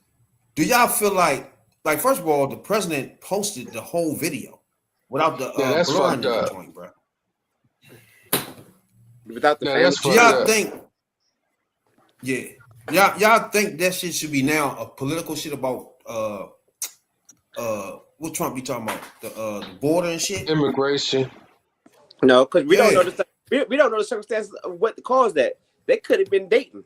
do y'all feel like first of all, the president posted the whole video without the blurring the joint, bro. Without the do y'all think? Yeah. Y'all think that shit should be now a political shit about what Trump be talking about? The border and shit? Immigration. No, because we don't Yeah. know we don't know the circumstances of what caused that. They could have been dating.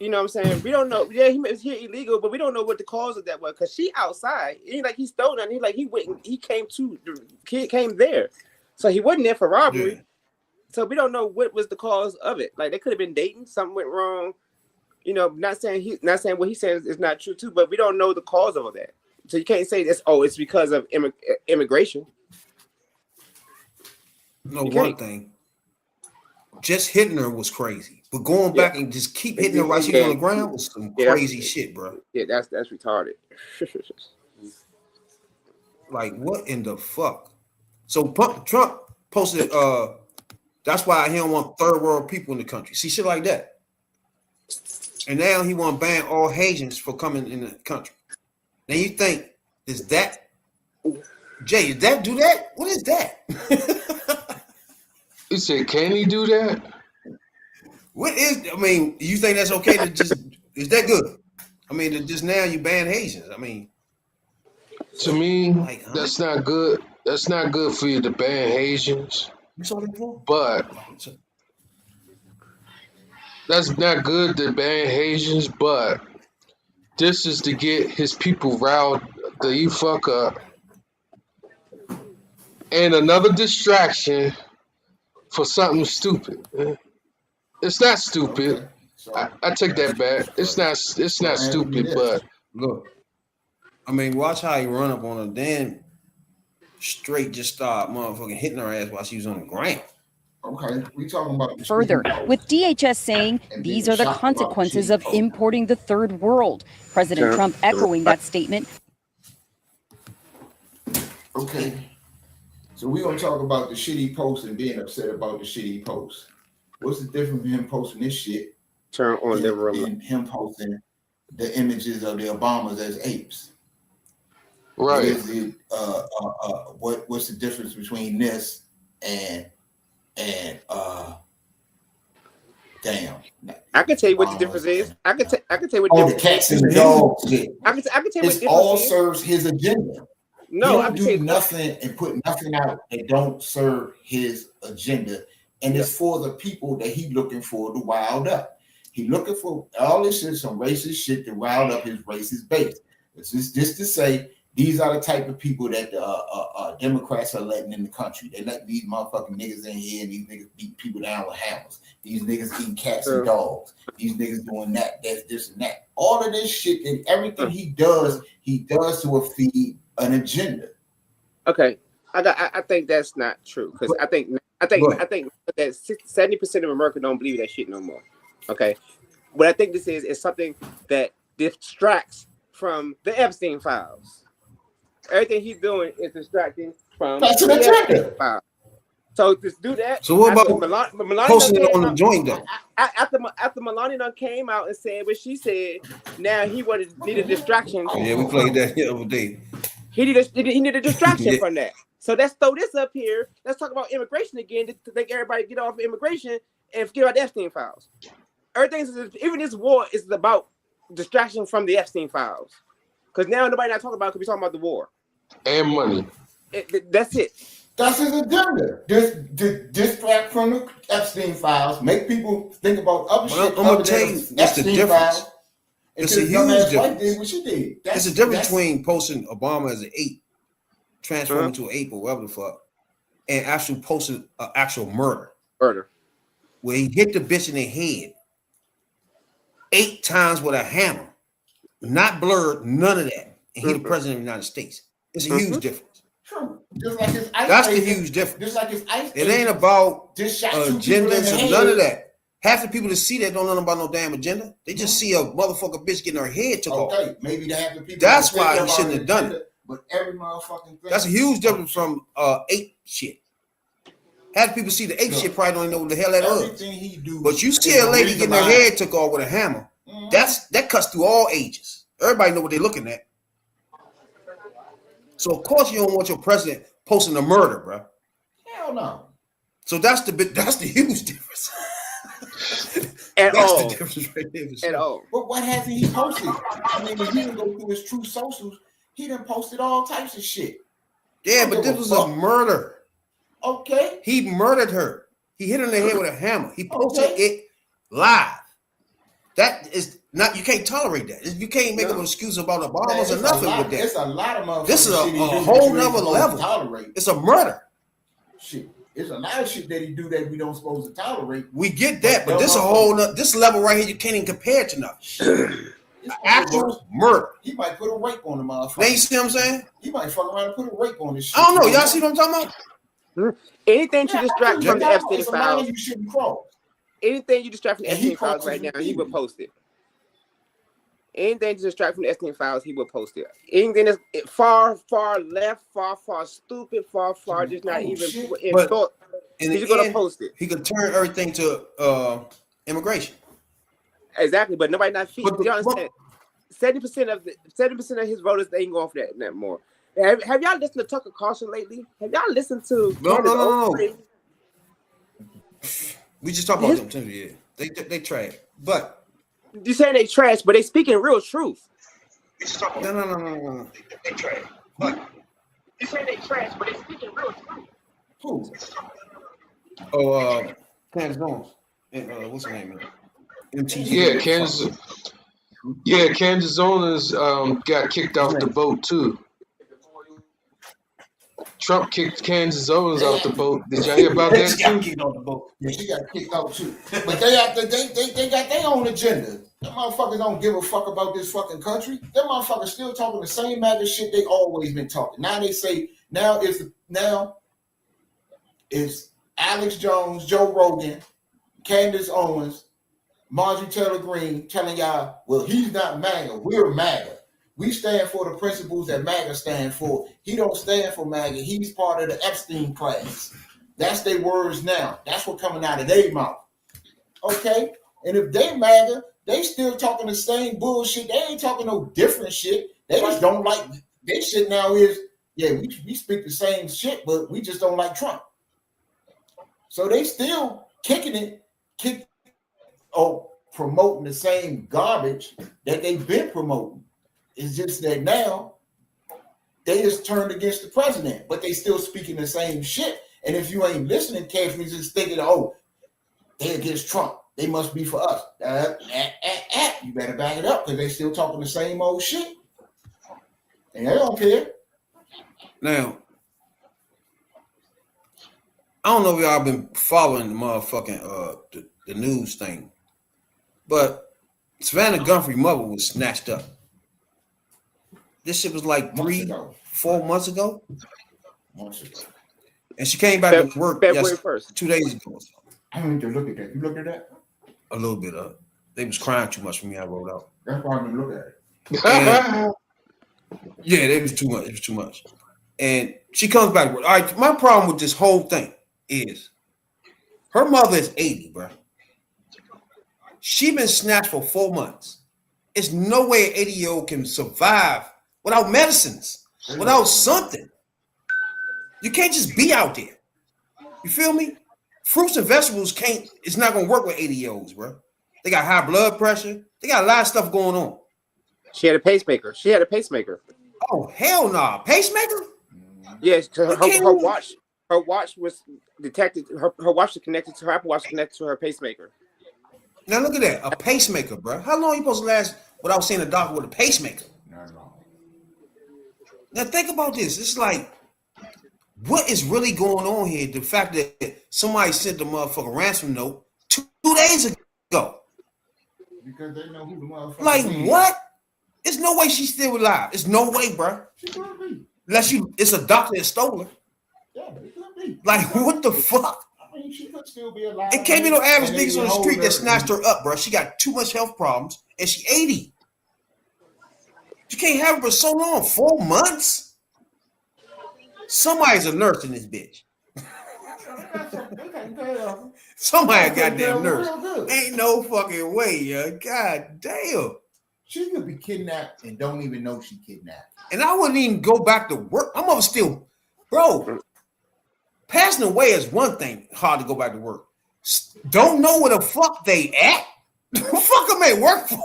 You know what I'm saying? We don't know. Yeah, he was here illegal, but we don't know what the cause of that was. Cause she outside. He like he stole nothing. He like he went. He came to. The kid came there, so he wasn't there for robbery. Yeah. So we don't know what was the cause of it. Like they could have been dating. Something went wrong. You know, not saying what he says is not true too, but we don't know the cause of all that. So you can't say this. Oh, it's because of immigration. No, You one can't. thing. Just hitting her was crazy. But going back and just keep hitting her while she's on the ground was some crazy shit, bro. Yeah, that's retarded. Like, what in the fuck? So Trump posted, that's why he don't want third world people in the country. See, shit like that. And now he want to ban all Haitians for coming in the country. Now you think, is that, Jay, did that do that? What is that? He said, can he do that? What is, I mean, you think that's okay to just, is that good? I mean, to just now you ban Haitians. I mean, To me, like, huh? that's not good. That's not good for you to ban Haitians. You saw that before? But that's not good to ban Haitians, but this is to get his people riled the fuck up. And another distraction for something stupid. It's not stupid. Okay. So, I take that back. It's not stupid, but look, I mean, watch how he run up on her. Then straight just start motherfucking hitting her ass while she was on the ground. okay, we talking about the Further, shooting with DHS saying and these being are the shocked about consequences shooting of importing the third world. President Trump echoing that statement. Okay. So we're gonna talk about the shit he posts and being upset about the shit he posts. What's the difference between him posting this shit Turn on the remote. and him posting the images of the Obamas as apes? right. Is the what's the difference between this and damn? I can tell you what the difference is. I can tell you what Oh, the the difference cats is. and the dogs shit. I can tell you what the It difference all is. serves his agenda. No, he I don't can tell do you nothing and put nothing out that don't serve his agenda, and it's for the people that he looking for to wild up. He looking for all this shit, some racist shit to wild up his racist base. It's just to say these are the type of people that the Democrats are letting in the country. They let these motherfucking niggas in here, and these niggas beat people down with hammers. These niggas eating cats and dogs. These niggas doing that, this, and that. All of this shit and everything he does to feed an agenda. Okay, I think that's not true because I think that 70% of America don't believe that shit no more. Okay, what I think this is something that distracts from the Epstein files. Everything he's doing is distracting from That's an the agenda. Epstein files. So to do that. So what about Melania posting it came on the out- joint though? After Melania done came out and said what she said, now he need a distraction. Yeah, we played that the other day. He need a distraction Yeah. from that. So let's throw this up here. Let's talk about immigration again to make everybody get off immigration and forget about the Epstein files. Even this war is about distraction from the Epstein files. Because now nobody not talking about it because we're talking about the war. And money. That's it. That's his agenda. Distract from the Epstein files, make people think about other Well, shit. I'm gonna other tell than you, the it's the difference. It's a Until the huge dumbass wife difference. did what she did. It's the difference between posting Obama as an ape, transforming into an ape or whatever the fuck, and actually posting an actual murder. Where he hit the bitch in the head 8 times with a hammer, not blurred, none of that. And he the president of the United States. It's a huge difference. True. Just like his ice That's the agent, huge difference. Just like his ice It ain't about just shot 2 people in agendas the and head. none of that. Half the people that see that don't know about no damn agenda. They just see a motherfucker bitch getting her head took off. Okay, maybe they have the people. That's that why think he about shouldn't have done it. But every motherfucking thing. That's a huge difference from ape shit. Half the people see the ape shit probably don't even know what the hell that was. Everything he do. But you see a lady getting her head took off with a hammer. That cuts through all ages. Everybody know what they're looking at. So of course you don't want your president posting a murder, bro. Hell no. So that's the huge difference. At That's all. the difference right there. At all. But what hasn't he posted? I mean, when he didn't go through his true socials, he done posted all types of shit. Yeah, but this was a murder. Okay. He murdered her. He hit her in the head with a hammer. He posted Okay. it live. That is not, you can't tolerate that. You can't make an excuse about Obamas or nothing with that. It's a lot of motherfuckers. This is a shit he do whole that you ain't nother supposed to level. Tolerate. It's a murder. Shit. There's a lot of shit that he do that we don't supposed to tolerate. We get that, but this a whole this level right here, you can't even compare it to nothing. Actual murder. He might put a rape on the motherfucker. Now you see what I'm saying? He might fuck around and put a rape on this shit. I don't know. Y'all see what I'm talking about? Anything to distract from the Epstein It's a line files. you shouldn't cross. Anything you distract from the And he Epstein files posted right now, it. he would post it. Anything to distract from the Epstein files, he would post it. Anything that's far, far left, far, far stupid, far, just not even in But thought, in he's the gonna end, post it. he could turn everything to immigration. Exactly, but nobody not feeding. But the- You understand? 70% of his voters they ain't going for that more. Have y'all listened to Tucker Carlson lately? Have y'all listened to? No. We just talk about them too. Yeah, they trash, but. You saying they trash, but they speaking real truth. No. They trash, but you say they trash, but they speaking real truth. Who? Oh, Candace Owens. What's her name? MTG. Yeah, Kansas. Yeah, Kansas Owens got kicked off the boat too. Trump kicked Kansas Owens off the boat. Did y'all hear about that She got too? kicked off the boat. Yeah, she got kicked out too. But they got their own agenda. Them motherfuckers don't give a fuck about this fucking country. Them motherfuckers still talking the same MAGA shit they always been talking. Now they say now it's Alex Jones, Joe Rogan, Candace Owens, Marjorie Taylor Greene telling y'all, well, he's not MAGA, we're MAGA. We stand for the principles that MAGA stand for. He don't stand for MAGA. He's part of the Epstein class. That's their words now. That's what coming out of their mouth. Okay? And if they MAGA, they still talking the same bullshit. They ain't talking no different shit. They just don't like, their shit now is, yeah, we speak the same shit, but we just don't like Trump. So they still promoting the same garbage that they've been promoting. It's just that now they just turned against the president, but they still speaking the same shit. And if you ain't listening carefully, just thinking, oh, they against Trump, they must be for us. You better back it up because they still talking the same old shit. And they don't care. Now, I don't know if y'all been following the motherfucking the news thing, but Savannah Guthrie mother was snatched up. This shit was like 4 months ago. And she came back to work February 1st. 2 days ago. I don't need to look at that. You look at that? A little bit of it. They was crying too much for me. I wrote out. That's why I didn't look at it. Yeah, it was too much. It was too much. And she comes back to work. All right, my problem with this whole thing is her mother is 80, bro. She been snatched for 4 months. It's no way an 80-year-old can survive without medicines, without something. You can't just be out there. You feel me? Fruits and vegetables it's not gonna work with 80-year-olds, bro. They got high blood pressure. They got a lot of stuff going on. She had a pacemaker. Oh, hell nah. Pacemaker? Yes, her watch was detected. Her watch was connected to her Apple Watch connected to her pacemaker. Now look at that. A pacemaker, bro. How long are you supposed to last without seeing a doctor with a pacemaker? Not long. Now think about this. It's like, what is really going on here? The fact that somebody sent the motherfucker ransom note 2 days ago. Because they know who the motherfucker Like is. what? There's no way she's still alive. There's no way, bro. She could be. Unless it's a doctor that stole her. Yeah, it could be. Like what the fuck? I mean, she could still be alive. It can't be no average And they niggas on the hold street her- that snatched her up, bro. She got too much health problems and she 80. You can't have her for so long, 4 months. Somebody's a nurse in this bitch. Somebody goddamn nurse. Ain't no fucking way, yo. God damn. She could be kidnapped and don't even know she kidnapped. And I wouldn't even go back to work. I'm over still, bro. Passing away is one thing, hard to go back to work. don't know where the fuck they at. Who the fuck am they work for?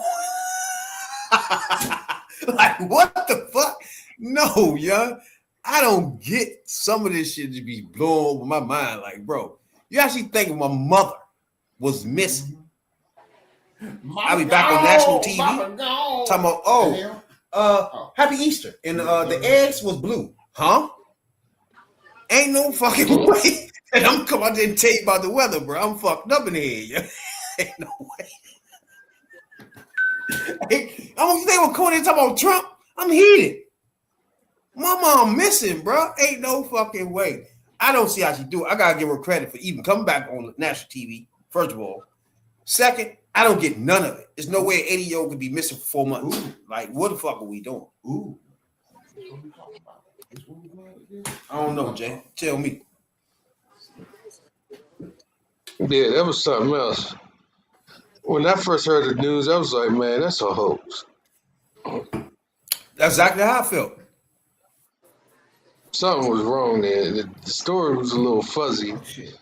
Like, what the fuck? No, yeah. I don't get some of this shit to be blowing over my mind. Like, bro, you actually think my mother was missing? I'll be back on national TV talking about, Happy Easter. And the eggs was blue. Huh? Ain't no fucking way. And I'm coming out there and tell you about the weather, bro. I'm fucked up in the head. Yeah. Ain't no way. Hey, I don't think we're coming in talking about Trump. I'm heated. My mom missing, bro. Ain't no fucking way. I don't see how she do it. I gotta give her credit for even coming back on national TV, first of all. Second, I don't get none of it. There's no way an 80-year-old could be missing for 4 months. Ooh. Like, what the fuck are we doing? Ooh. I don't know, Jay. Tell me. Yeah, that was something else. When I first heard the news, I was like, man, that's a hoax. That's exactly how I felt. Something was wrong there. The story was a little fuzzy. Oh, shit.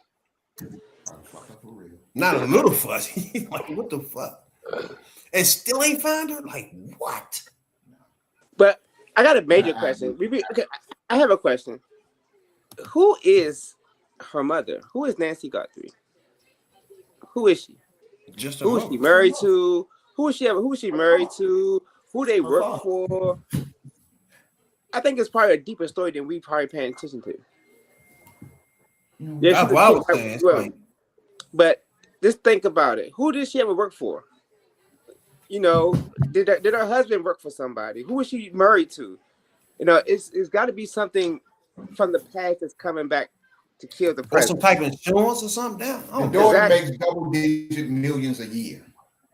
Not a little fuzzy. Like, what the fuck? And still ain't found her? Like, what? But I got a major question. Okay, I have a question. Who is her mother? Who is Nancy Guthrie? Who is she? Just who is she married to? Who is she married to? Who they work for? I think it's probably a deeper story than we probably paying attention to. Yeah, that's what I was saying. Well, but just think about it. Who did she ever work for? You know, did her husband work for somebody? Who is she married to? You know, it's got to be something from the past that's coming back to kill the president. Or some type of insurance or something down. The daughter makes double-digit millions a year.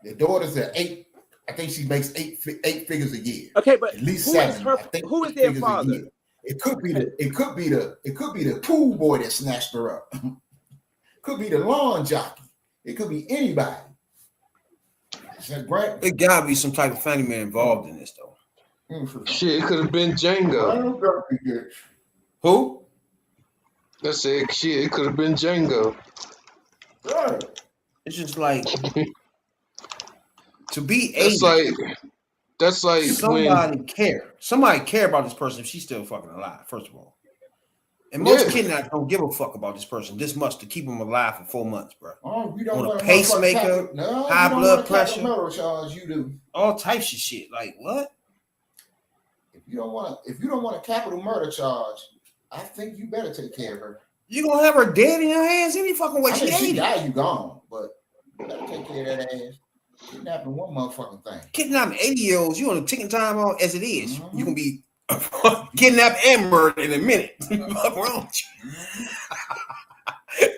The daughter's at 8. I think she makes eight figures a year. Okay, but at least who 7. Who is their father? It could be the pool boy that snatched her up. Could be the lawn jockey. It could be anybody. Right? It gotta be some type of family man involved in this though. Shit, it could have been Django. Who? That's it. Shit, it could have been Django. Right. It's just like to be 80. That's like somebody care about this person if she's still fucking alive. First of all, and most kidnappers don't give a fuck about this person this much to keep them alive for 4 months, bro. Oh, we don't want a pacemaker, high blood pressure, charge, you do all types of shit. Like what? If you don't want a capital murder charge, I think you better take care of her. You gonna have her dead in your hands any fucking way? She died, you gone, but you better take care of that ass. Kidnapping one motherfucking thing. Kidnapping 80-year-olds, you on a ticking time on as it is. You can be kidnapped and murdered in a minute. What's wrong with you?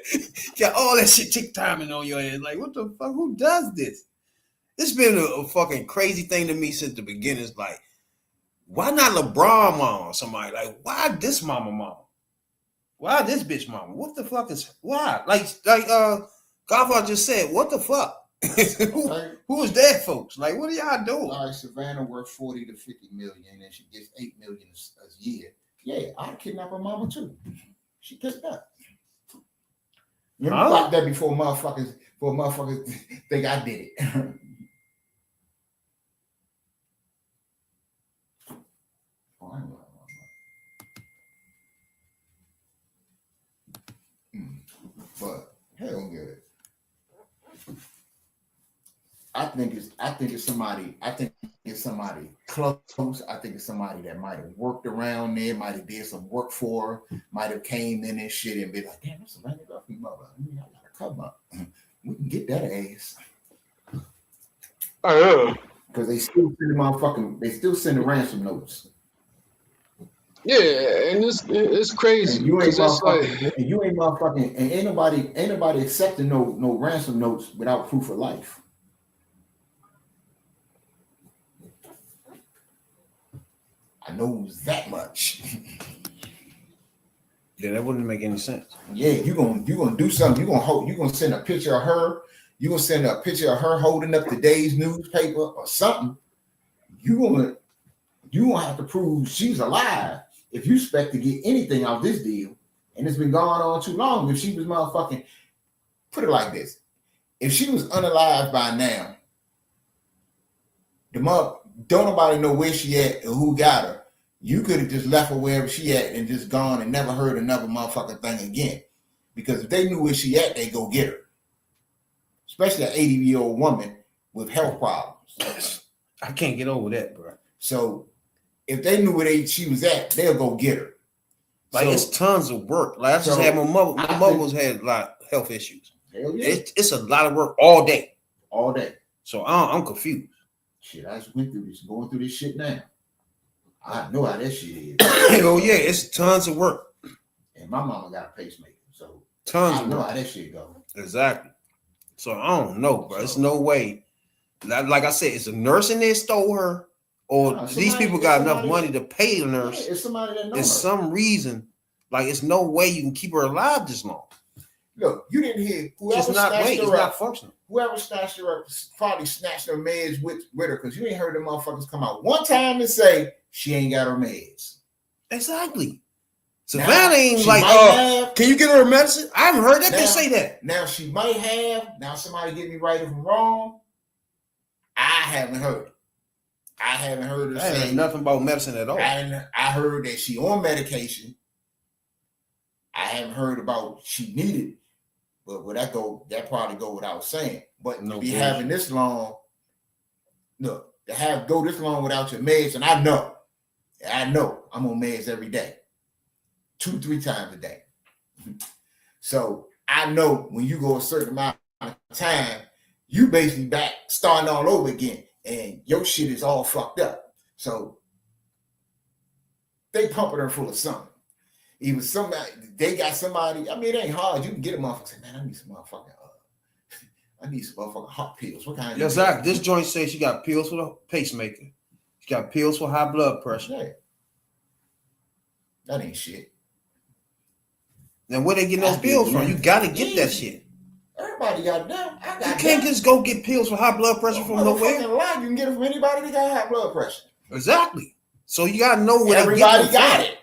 Got all that shit tick timing on your head. Like, what the fuck? Who does this? This has been a fucking crazy thing to me since the beginning. It's like, why not LeBron mama or somebody? Like, why this mama? Why this bitch mama? What the fuck is why? Like Godfather just said, what the fuck? who is that, folks? Like, what are y'all doing? Like Savannah worth 40 to 50 million, and she gets 8 million a year. Yeah, I'd kidnap her mama too. She picked up. You know, like that before motherfuckers think I did it. But hell good. I think it's somebody close. I think it's somebody that might have worked around there, might have did some work for her, might have came in and shit and be like, damn, that's a Randy Duffy mother. I gotta come up. We can get that ass. Oh yeah. Because they still send ransom notes. Yeah, and it's crazy. And you ain't motherfucking, and ain't nobody accepting no ransom notes without proof of life. I know that much. Yeah, that wouldn't make any sense. Yeah, you gonna do something. You gonna send a picture of her. You gonna send a picture of her holding up today's newspaper or something. You gonna have to prove she's alive if you expect to get anything out of this deal. And it's been going on too long. If she was motherfucking put it like this: if she was unalive by now, the mother don't nobody know where she at or who got her. You could have just left her wherever she at and just gone and never heard another motherfucking thing again. Because if they knew where she at, they go get her. Especially an 80-year-old woman with health problems. I can't get over that, bro. So if they knew where she was at, they'll go get her. Like, so, it's tons of work. Like, I just had my mother. My mother's had a lot of health issues. Hell yeah. It's a lot of work all day. All day. So I'm confused. Shit, I just went through this, going through this shit now. I know how that shit is. Oh yeah, it's tons of work. And my mama got a pacemaker, so Tons I of know work. how that shit go. Exactly. So I don't know, bro. It's no way. Like I said, it's a nurse in there stole her, or No, these somebody- people got it's enough somebody- money to pay the nurse. Yeah, it's somebody that knows It's her. some reason. Like, it's no way you can keep her alive this long. Look, you didn't hear whoever Just not snatched wait. It's her not up. functional. Whoever snatched her up probably snatched her meds with her, because you ain't heard them motherfuckers come out one time and say she ain't got her meds. Exactly. Now, Savannah ain't she like, might have- can you get her medicine? I haven't heard that Now- bitch say that. Now she might have. Now somebody get me right if I'm wrong. I haven't heard it. I haven't heard her I ain't say heard nothing about medicine at all. I heard that she on medication. I haven't heard about she needed, but would that go? That probably go without saying. But No to be bullshit. having this long, look, to have go this long without your meds, and I know I'm on meds every day, 2-3 times a day. So I know when you go a certain amount of time, you basically back starting all over again, and your shit is all fucked up. So they pumping her full of something. Even somebody, they got somebody. I mean, it ain't hard. You can get a motherfucker. Say, man, I need some motherfucking. I need some motherfucking hot pills. What kind of? Exactly. This joint says she got pills for the pacemaker. She got pills for high blood pressure. Yeah. That ain't shit. Then where they getting those I pills get from? it. You got to get that Easy. shit. Everybody got them. I got You can't just go get pills for high blood pressure from nowhere. Lie. You can get it from anybody that got high blood pressure. Exactly. So you got to know where Everybody they get them got from. it.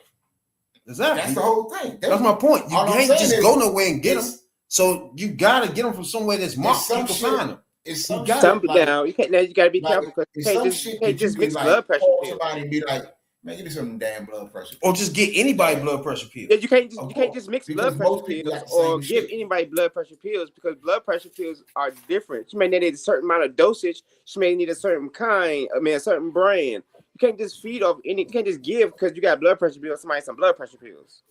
Exactly. That's the whole thing. That's my point. You all I'm can't saying just is go nowhere and get them. it's- So you gotta get them from somewhere that's marked. some You can shit- find them. It's some got shit Some like- now you can't. Now you got to be like, careful because you it's can't some just, shit you that can't just can, mix like, blood pressure call pills. somebody and be like, man, give me some damn blood pressure. Or just get anybody blood pressure pills. Yeah, you can't just Of you can't course, just mix because blood pressure most people pills got the or same give shit. anybody blood pressure pills because blood pressure pills are different. You may need a certain amount of dosage. You may need a certain kind. I mean, a certain brand. You can't just feed off any. You can't just give because you got blood pressure pills. Somebody some blood pressure pills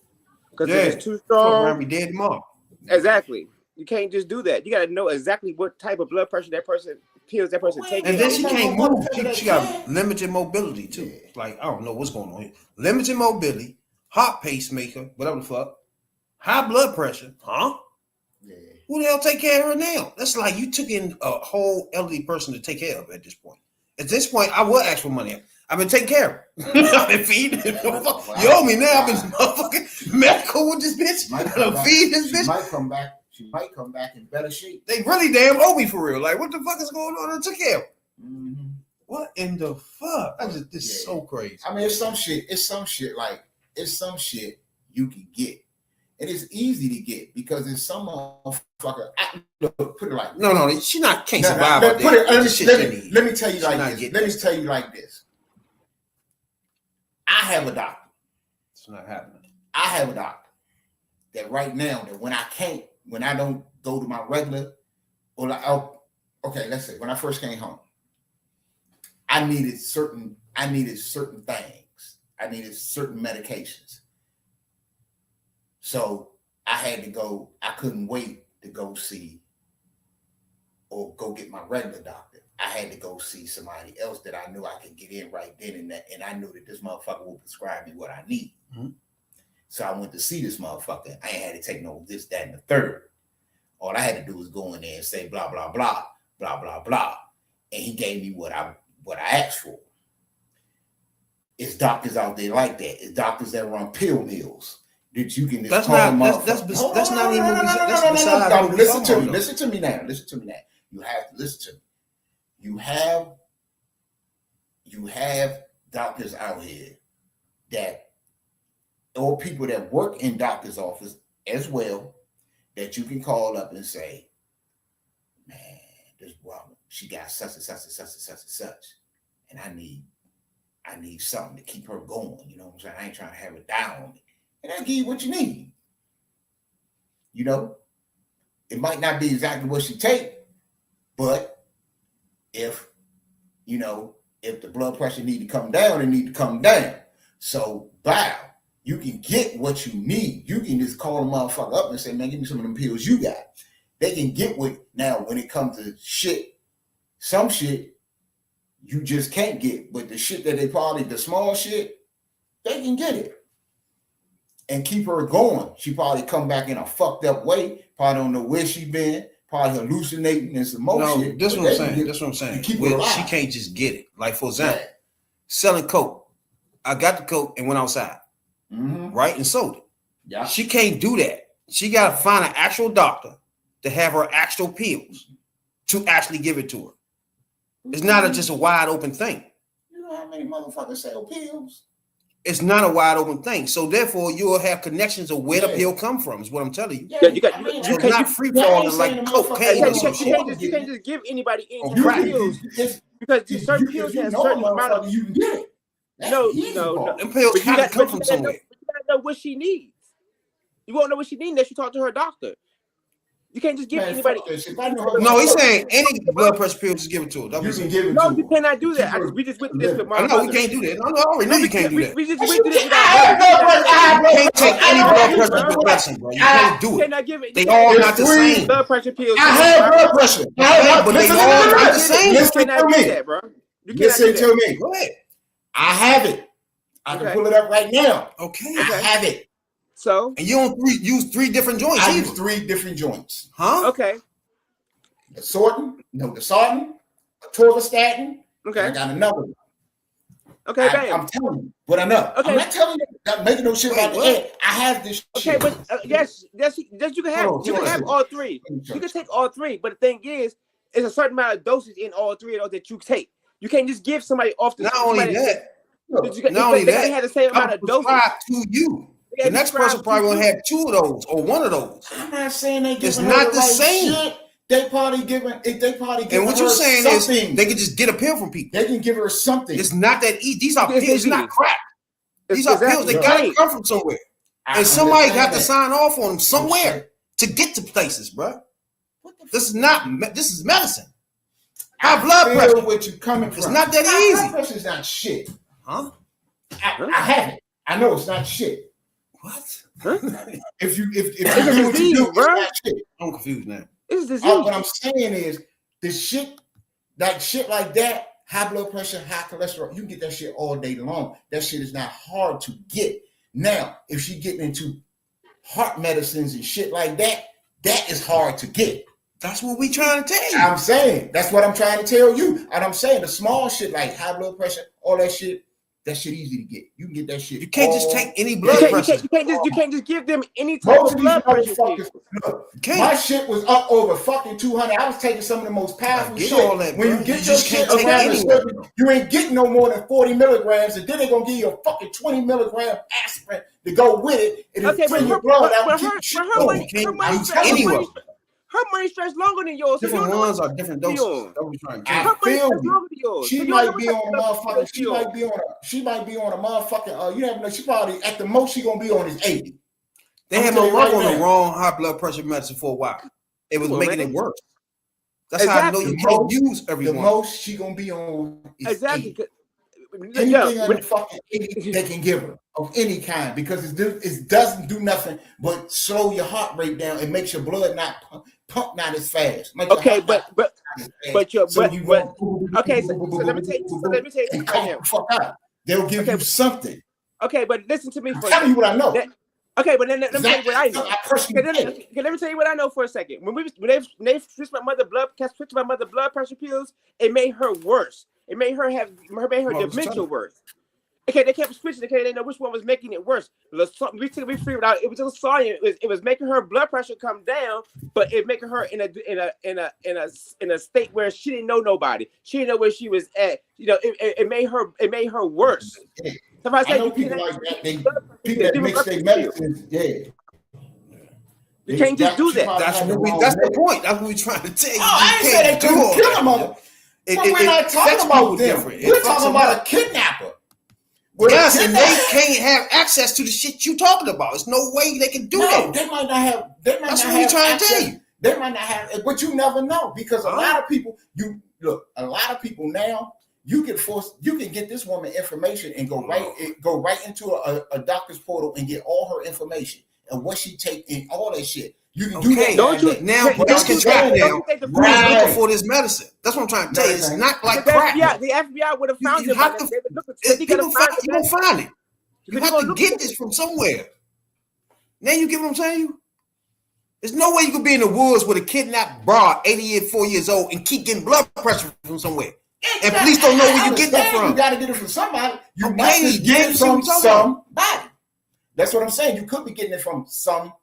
because Yeah. if it's too Fuck around, strong. be dead tomorrow. Exactly. You can't just do that. You got to know exactly what type of blood pressure that person pills that person taking. And then she Everybody can't gonna move. go to She that got limited mobility too. Yeah. Like, I don't know what's going on here. Limited mobility, heart pacemaker, whatever the fuck, high blood pressure. Huh? Yeah. Who the hell take care of her now? That's like you took in a whole elderly person to take care of at this point. At this point, I will ask for money. I've been taking care of her. I've been feeding her. You owe me now. I've been motherfucking medical with this bitch. Might come I'm back- feeding this She bitch. might come back. She might come back in better shape. They really damn owe me for real. Like, what the fuck is going on? I took care of her. Mm-hmm. What in the fuck? This is Yeah. so crazy. I mean, it's some shit you can get. And it's easy to get because it's some motherfucker. Look, put it like No, she not can't No, survive no, out put there. it, let, This shit me, she need. let me tell you She like not this. getting Let me that. tell you like this. I have a doctor. It's not happening. I have a doctor that right now that when I don't go to my regular, or like, okay, let's say when I first came home, I needed certain things. I needed certain medications. So I had to go, I couldn't wait to go see or go get my regular doctor. I had to go see somebody else that I knew I could get in right then and that, and I knew that this motherfucker would prescribe me what I need. Mhm. So I went to see this motherfucker. I ain't had to take no this, that, and the third. All I had to do was go in there and say blah, blah, blah, blah, blah, blah. And he gave me what I asked for. It's doctors out there like that. It's doctors that run pill mills that you can just That's call not- them that's motherfuckers. bes- Hold that's on, not no, even no, what we no, said. no, That's no, no, beside no, what we listen talking to me. about, though. Listen to me now. Listen to me now. You have to listen to me. You have doctors out here that, or people that work in doctor's office as well, that you can call up and say, man, this woman, she got such and such and such and such and such, and I need something to keep her going. You know what I'm saying? I ain't trying to have it down on me, and I'll give you what you need. You know, it might not be exactly what she take, but if the blood pressure need to come down, it need to come down. So bow, you can get what you need. You can just call a motherfucker up and say, man, give me some of them pills you got. They can get what. Now, when it comes to shit, some shit you just can't get, but the shit that the small shit, they can get it and keep her going. She probably come back in a fucked up way. Probably don't know where she been. Probably hallucinating and some more shit. That's what I'm saying. She can't just get it. Like, for example, selling coke. I got the coke and went outside, right, and sold it. Yeah. She can't do that. She got to find an actual doctor to have her actual pills to actually give it to her. It's not just a wide open thing. You know how many motherfuckers sell pills? It's not a wide open thing. So therefore, you'll have connections of where the pill come from, is what I'm telling you. Yeah, you can't not free falling like cocaine. You can't just give anybody any pills because certain pills have certain amount of. You can get it. No. Them pills have to come from somewhere. You gotta know what she needs. You won't know what she needs unless you talk to her doctor. You can't just give anybody. No, he's saying any blood pressure pill, just give it to her. You can give it no, to you cannot do that. We just went through this with my mother. I know we can't do that. I already know you can't do that. We just went through this with our mother. You can't take any blood pressure medicine, bro. You can't do it. Cannot give it. They all not the same. Blood pressure pills. I have blood pressure. But they all not the same. You cannot do that, bro. Listen to me. Go ahead. I have it. I can pull it up right now. Okay. I have it. So, and you don't use three different joints. I use 3 different joints. Huh? Okay. The sartan, atorvastatin. Okay. I got another one. Okay, I'm telling you, but enough. Okay. I'm not telling you, not making no shit about the head. I have this shit. Okay, but yes, you can have all 3. You can take all 3, but the thing is, there's a certain amount of doses in all 3 of those that you take. You can't just give somebody off the. Not only that. They had the same amount of doses to you. The next person probably will have 2 of those or 1 of those. I'm not saying they give. It's not the same. Shit. They probably giving. And what you're saying something. Is they can just get a pill from people. They can give her something. It's not that easy. These are pills. It's not crack. These are pills. They gotta come from somewhere, and somebody got to sign off on them somewhere to get to places, bro. This is not. This is medicine. High blood pressure. Where you coming from? It's not that easy. Blood pressure is not shit. Huh? I have it. I know it's not shit. What? Huh? If you do what you do, bro. It's not shit. I'm confused now. It's disease. What I'm saying is the shit like that, high blood pressure, high cholesterol, you can get that shit all day long. That shit is not hard to get. Now, if she getting into heart medicines and shit like that, that is hard to get. That's what we trying to tell you. I'm saying that's what I'm trying to tell you. And I'm saying the small shit like high blood pressure, all that shit easy to get. You can get that shit. You can't just take any blood pressure. You can't just give them any type of blood pressure. My shit was up over fucking 200. I was taking some of the most powerful shit. All that, when you get your shit around, you ain't getting no more than 40 milligrams, and then they're gonna give you a fucking 20 milligram aspirin to go with it. And okay, but your blood out. Her money stretches longer than yours. Different ones are different doses. I feel you. She might be on a motherfucking. She might be on a motherfucking. You never know. She probably at the most she gonna be on is 80. They had my mom on the wrong high blood pressure medicine for a while. It was making it worse. That's how I know you can't use everyone. The most she gonna be on is exactly. 80. Anything under fucking 80 they can give her of any kind because it doesn't do nothing but slow your heart rate down. It makes your blood not pump not as fast. Okay, but okay. So let me take you right now. They'll give you something. Okay, but listen to me for tell you what I know. Okay, but then let me tell you what I know. Let me tell you what I know for a second. When they switched my mother blood pressure pills, it made her worse. It made her dementia worse. Okay, they kept switching. Okay, they didn't know which one was making it worse. We figured out it was just science. It was making her blood pressure come down, but it making her in a state where she didn't know nobody. She didn't know where she was at. You know, it made her worse. So if I say people like that, people that mix their medicines, You can't just do that. That's had what we. wrong That's the name. point. That's what we're trying to tell you. Oh, I You ain't say they can't do couldn't all kill that. them. But we're not talking affects about people them. different. It We're fucks talking them about up. a kidnapper. Yes, and they can't have access to the shit you talking about. There's no way they can do No, that. they might not have. They might That's not what we have trying to tell access. you. They might not have, but you never know because a Huh? lot of people. You look, a lot of people now. You can get this woman information and go right into a doctor's portal and get all her information and what she take and all that shit. You can do that. Don't you Now don't police you can track think- don't now you think the who's Right. looking for this medicine. That's what I'm trying to tell you. It's not like the crack. FBI would have found You them by have then. to. They would look. They People gotta find you gonna find it. You They're have gonna to look get for this it. from somewhere. Now you get what I'm telling you? There's no way you could be in the woods with a kidnapped broad, 84 years old, and keep getting blood pressure from somewhere. And police don't know where you get that from. You got to get it from somebody. You Okay, might just get yeah, it from you see what I'm talking somebody. That's what I'm saying. You could be getting it from somebody.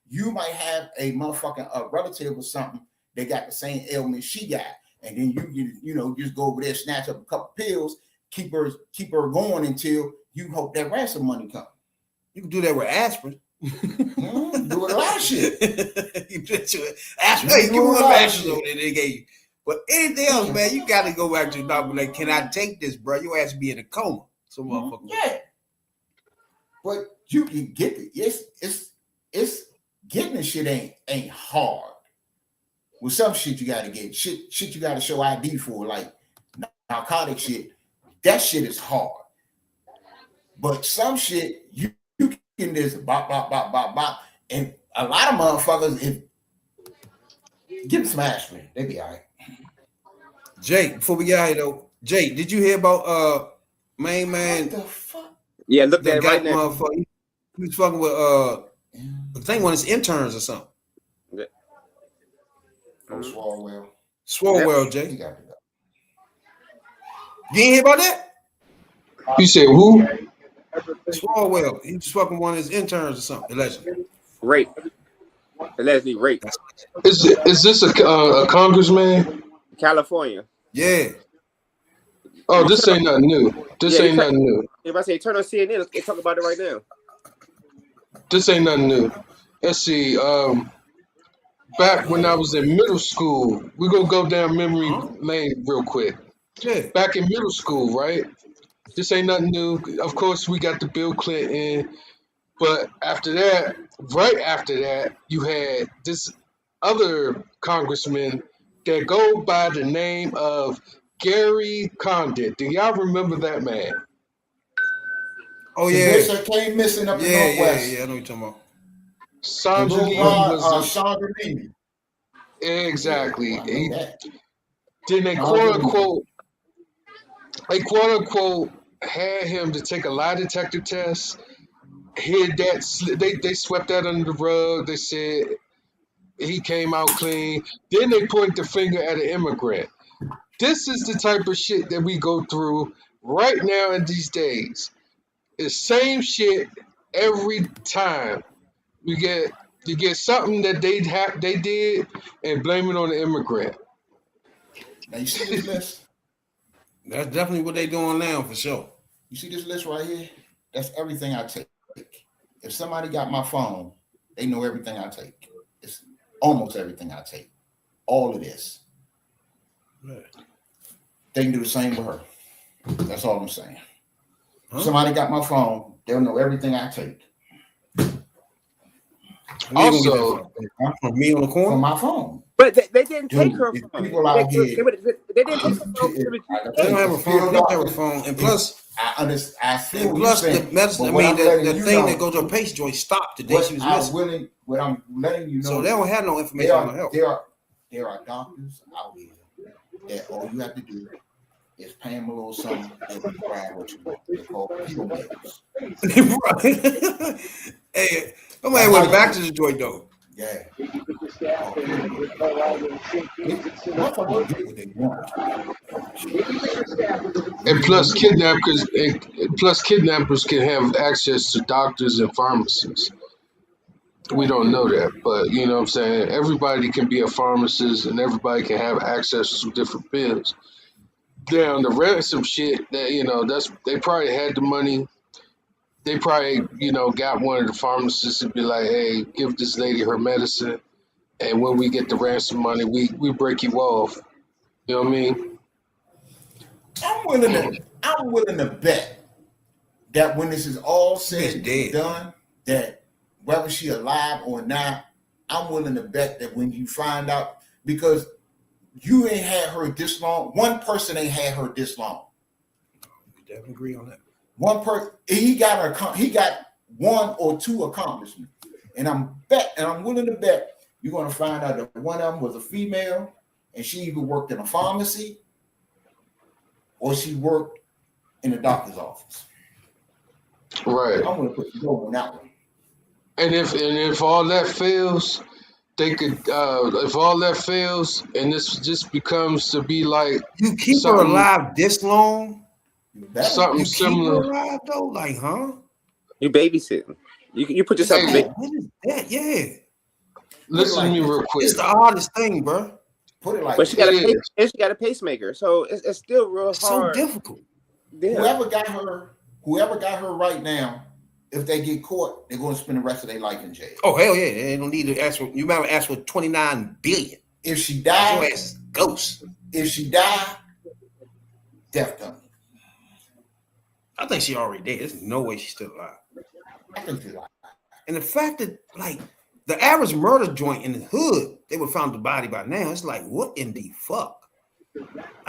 You might have a motherfucking relative or something. They got the same ailment she got, and then you just go over there, snatch up a couple pills, keep her going until you hope that ransom money comes. You can do that with aspirin. Do a lot of shit. You do it with aspirin. Hey, give me one aspirin over there they gave you. But anything else, man, you got to go back to the doctor. Like, can I take this, bro? Your ass be in a coma. Some motherfucker. Yeah. But you can get it. It's getting the shit ain't hard. With some shit you gotta get. Shit you gotta show ID for, like narcotic shit. That shit is hard. But some shit you can just bop, bop, bop, bop, bop. And a lot of motherfuckers, give them some aspirin. They be all right. Jay, before we get out here though, Jay, did you hear about main man? What the fuck? Yeah, look That at it right now. motherfucker. He was fucking with I think one of his interns or something. From Swalwell. Swalwell, He Jay. got to go. You ain't hear about that? You said who? Swalwell. He was fucking one of his interns or something. Allegedly. Rape. Allegedly rape. Is this a congressman? California. Yeah. Oh, this ain't nothing new. This Yeah, ain't nothing new. If I say turn on CNN, they talk about it right now. This ain't nothing new. Let's see. Back when I was in middle school, we're gonna go down memory lane real quick. Yeah. Back in middle school, right? This ain't nothing new. Of course, we got the Bill Clinton, but after that, right after that, you had this other congressman that go by the name of Gary Condit. Do y'all remember that man? Oh The yeah. bitch that came missing up in Yeah, Northwest. yeah. I know what you're talking about. Sandra The Lee little was Sandra Lee. exactly. I know that. Then they quote unquote had him to take a lie detector test. Hid that they swept that under the rug. They said he came out clean. Then they point the finger at an immigrant. This is the type of shit that we go through right now in these days. It's same shit every time. You get something that they did and blame it on the immigrant. Now you see this list? That's definitely what they doing now for sure. You see this list right here? That's everything I take. If somebody got my phone, they know everything I take. It's almost everything I take. All of this. Right. They can do the same with her. That's all I'm saying. Huh? If somebody got my phone, they'll know everything I take. Also, from me on the corner. From my phone. But they didn't take Dude, her if phone. people out here- They didn't take her phone. They don't have a phone. They don't have a phone. And plus, I feel and what plus you're the saying, medicine. I but what mean, I'm letting the you thing know- that goes to a patient joint stopped today. What She was missing. what I'm letting you know. So they don't have no information on her health. There are doctors out here that all you have to do is pay them a little something and prescribe what you want. They're called people makers. Right. Hey, somebody went back to the joint though. Yeah. Motherfuckers get what they want. and plus kidnappers can have access to doctors and pharmacists. We don't know that, but you know what I'm saying? Everybody can be a pharmacist and everybody can have access to different pills. Down the ransom shit that that's they probably had the money they probably, got one of the pharmacists to be like, hey, give this lady her medicine, and when we get the ransom money, we break you off. You know what I mean? I'm willing to bet that when this is all said and done, that whether she alive or not, I'm willing to bet that when you find out, because you ain't had her this long, one person ain't had her this long. We definitely agree on that. One person, he got one or two accomplishments, and I'm willing to bet you're going to find out that one of them was a female, and she either worked in a pharmacy or she worked in the doctor's office. Right. I'm going to put the goal on that one. And if all that fails, they could. If all that fails, and this just becomes to be like you keep her alive this long, something you similar. Keep her alive though, like, huh? You babysitting. You put yourself. Hey, what is that? Yeah. Listen to me real quick. It's the hardest thing, bro. Put it like, but she got a pacemaker, so it's still real hard. So difficult. Yeah. Whoever got her right now, if they get caught, they're going to spend the rest of their life in jail. Oh hell yeah! They don't need to ask for. You might ask for $29 billion. If she died, your ass is ghost. If she died, death penalty. I think she already dead. There's no way she's still alive. I think she's alive. And the fact that, like, the average murder joint in the hood, they would have found the body by now. It's like, what in the fuck?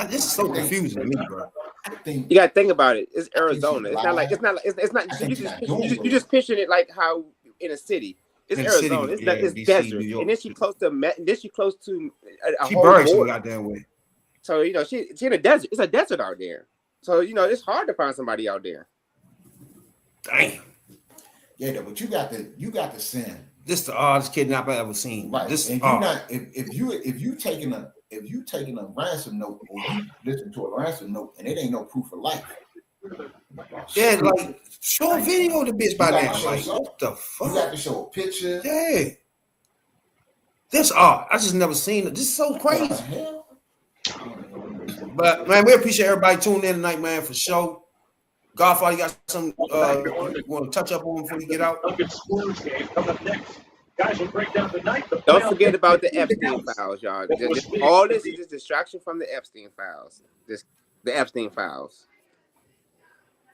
This is so confusing to me, bro. You got to think about it. It's Arizona. It's not. You just picturing it like how in a city. It's in Arizona. It's DC, desert, and then she close to. A she whole buried some border. goddamn way. So she in a desert. It's a desert out there. So it's hard to find somebody out there. Damn. Yeah, but you got to send. This is the oddest kidnap I ever seen. Right. This and if you taking a ransom note or you listen to a ransom note and it ain't no proof of life. Yeah, like show a video of the bitch by now. Like, what the fuck? You got to show a picture. Yeah. This odd. I just never seen it. This is so crazy. But man, we appreciate everybody tuning in tonight, man, for sure. Godfather, you got something you want to touch up on before we get out? Don't forget about the Epstein files, y'all. All this is just distraction from the Epstein files. The Epstein files.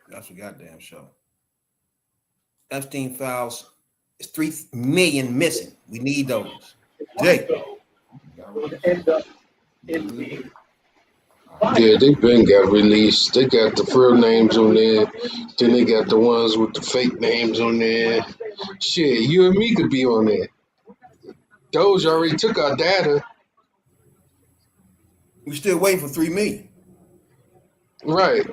That's a goddamn show. Epstein files is 3 million missing. We need those. Jay. Yeah, they been got released. They got the real names on there. Then they got the ones with the fake names on there. Shit, you and me could be on there. Doge already took our data. We still waiting for 3 million. Right.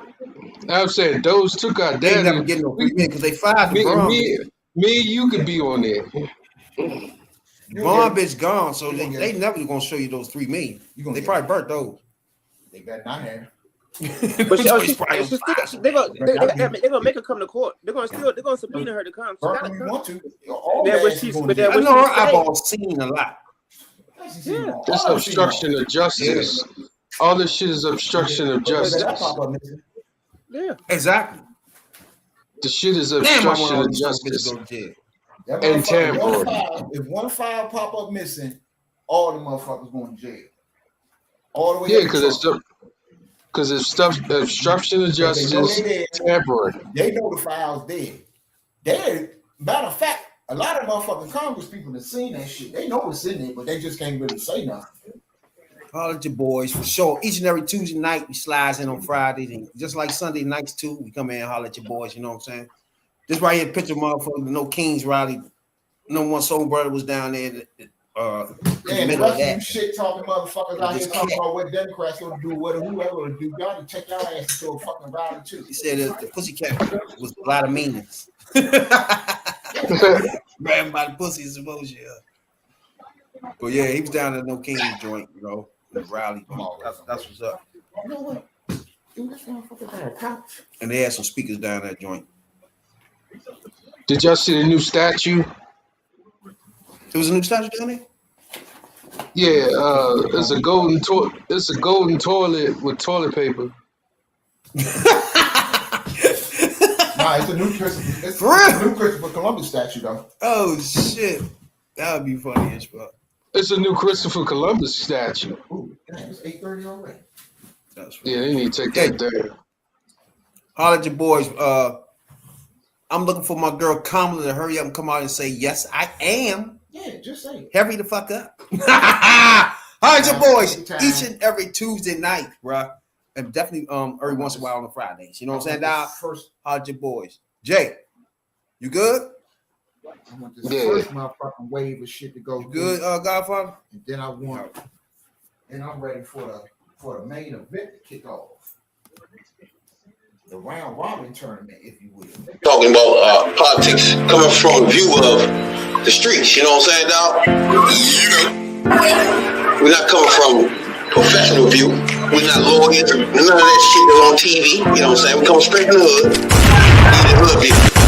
I'm saying Doge took our They data. never get no 3 million because they fired the Bron. Me and you could be on there. Bron bitch gone, so they never gonna show you those 3 million. They probably burnt those. They better not have. But they're gonna make her come to court. They're gonna subpoena her to come. She gotta come. Want to. I know her eyeballs seen a lot. Yeah. That's obstruction of justice. All this shit is obstruction of justice. Yeah. Exactly. The shit is obstruction of justice. And tampering. If one file pop up missing, all the motherfuckers going to jail. All the way. Yeah, because it's stuff obstruction of justice, tampering. They know the file's dead. Matter of fact, a lot of motherfucking Congress people have seen that shit. They know it's in there, but they just can't really say nothing. Holler at your boys for sure. Each and every Tuesday night we slides in on Fridays, and just like Sunday nights too, we come in and holler at your boys. You know what I'm saying? This right here, picture motherfucker, no Kings rally. No one soul brother was down there. In the middle of that. Shit talking motherfuckers out here talking about what Democrats gonna do, what whoever will do. Y'all need to check y'all ass into a fucking rally too. He said the pussycat was a lot of meanings. Grabbing by the pussy is bullshit. But yeah, he was down at No King's joint, you know, the rally. That's what's up. You know what? Dude, this motherfucker got a couch. And they had some speakers down that joint. Did y'all see the new statue? There was a new statue down there? Yeah, it's a golden toilet with toilet paper. No, Nah, it's a new Christopher. It's For real? a new Christopher Columbus statue though. Oh shit, that would be funny as fuck. It's a new Christopher Columbus statue. Ooh, damn, it's 8:30 already. That's Yeah, right. they need to take that down. Holla at your boys. I'm looking for my girl Kamala to hurry up and come out and say yes, I am. Yeah, just say it. Hurry the fuck up. Holla at your boys Anytime. each and every Tuesday night, bruh. And definitely every once in a while on the Fridays. You know what I'm saying? Now, First, holla at your boys. Jay, you good? I want this Yeah. first motherfucking wave of shit to go. You good, Godfather? And then I want, and I'm ready for the main event to kick off. The round robin tournament, if you will. Talking about politics coming from a view of the streets. You know what I'm saying, dog? You know, we're not coming from professional view. We're not lawyers. None of that shit that's on TV. You know what I'm saying? We come straight from the hood. We the hood view.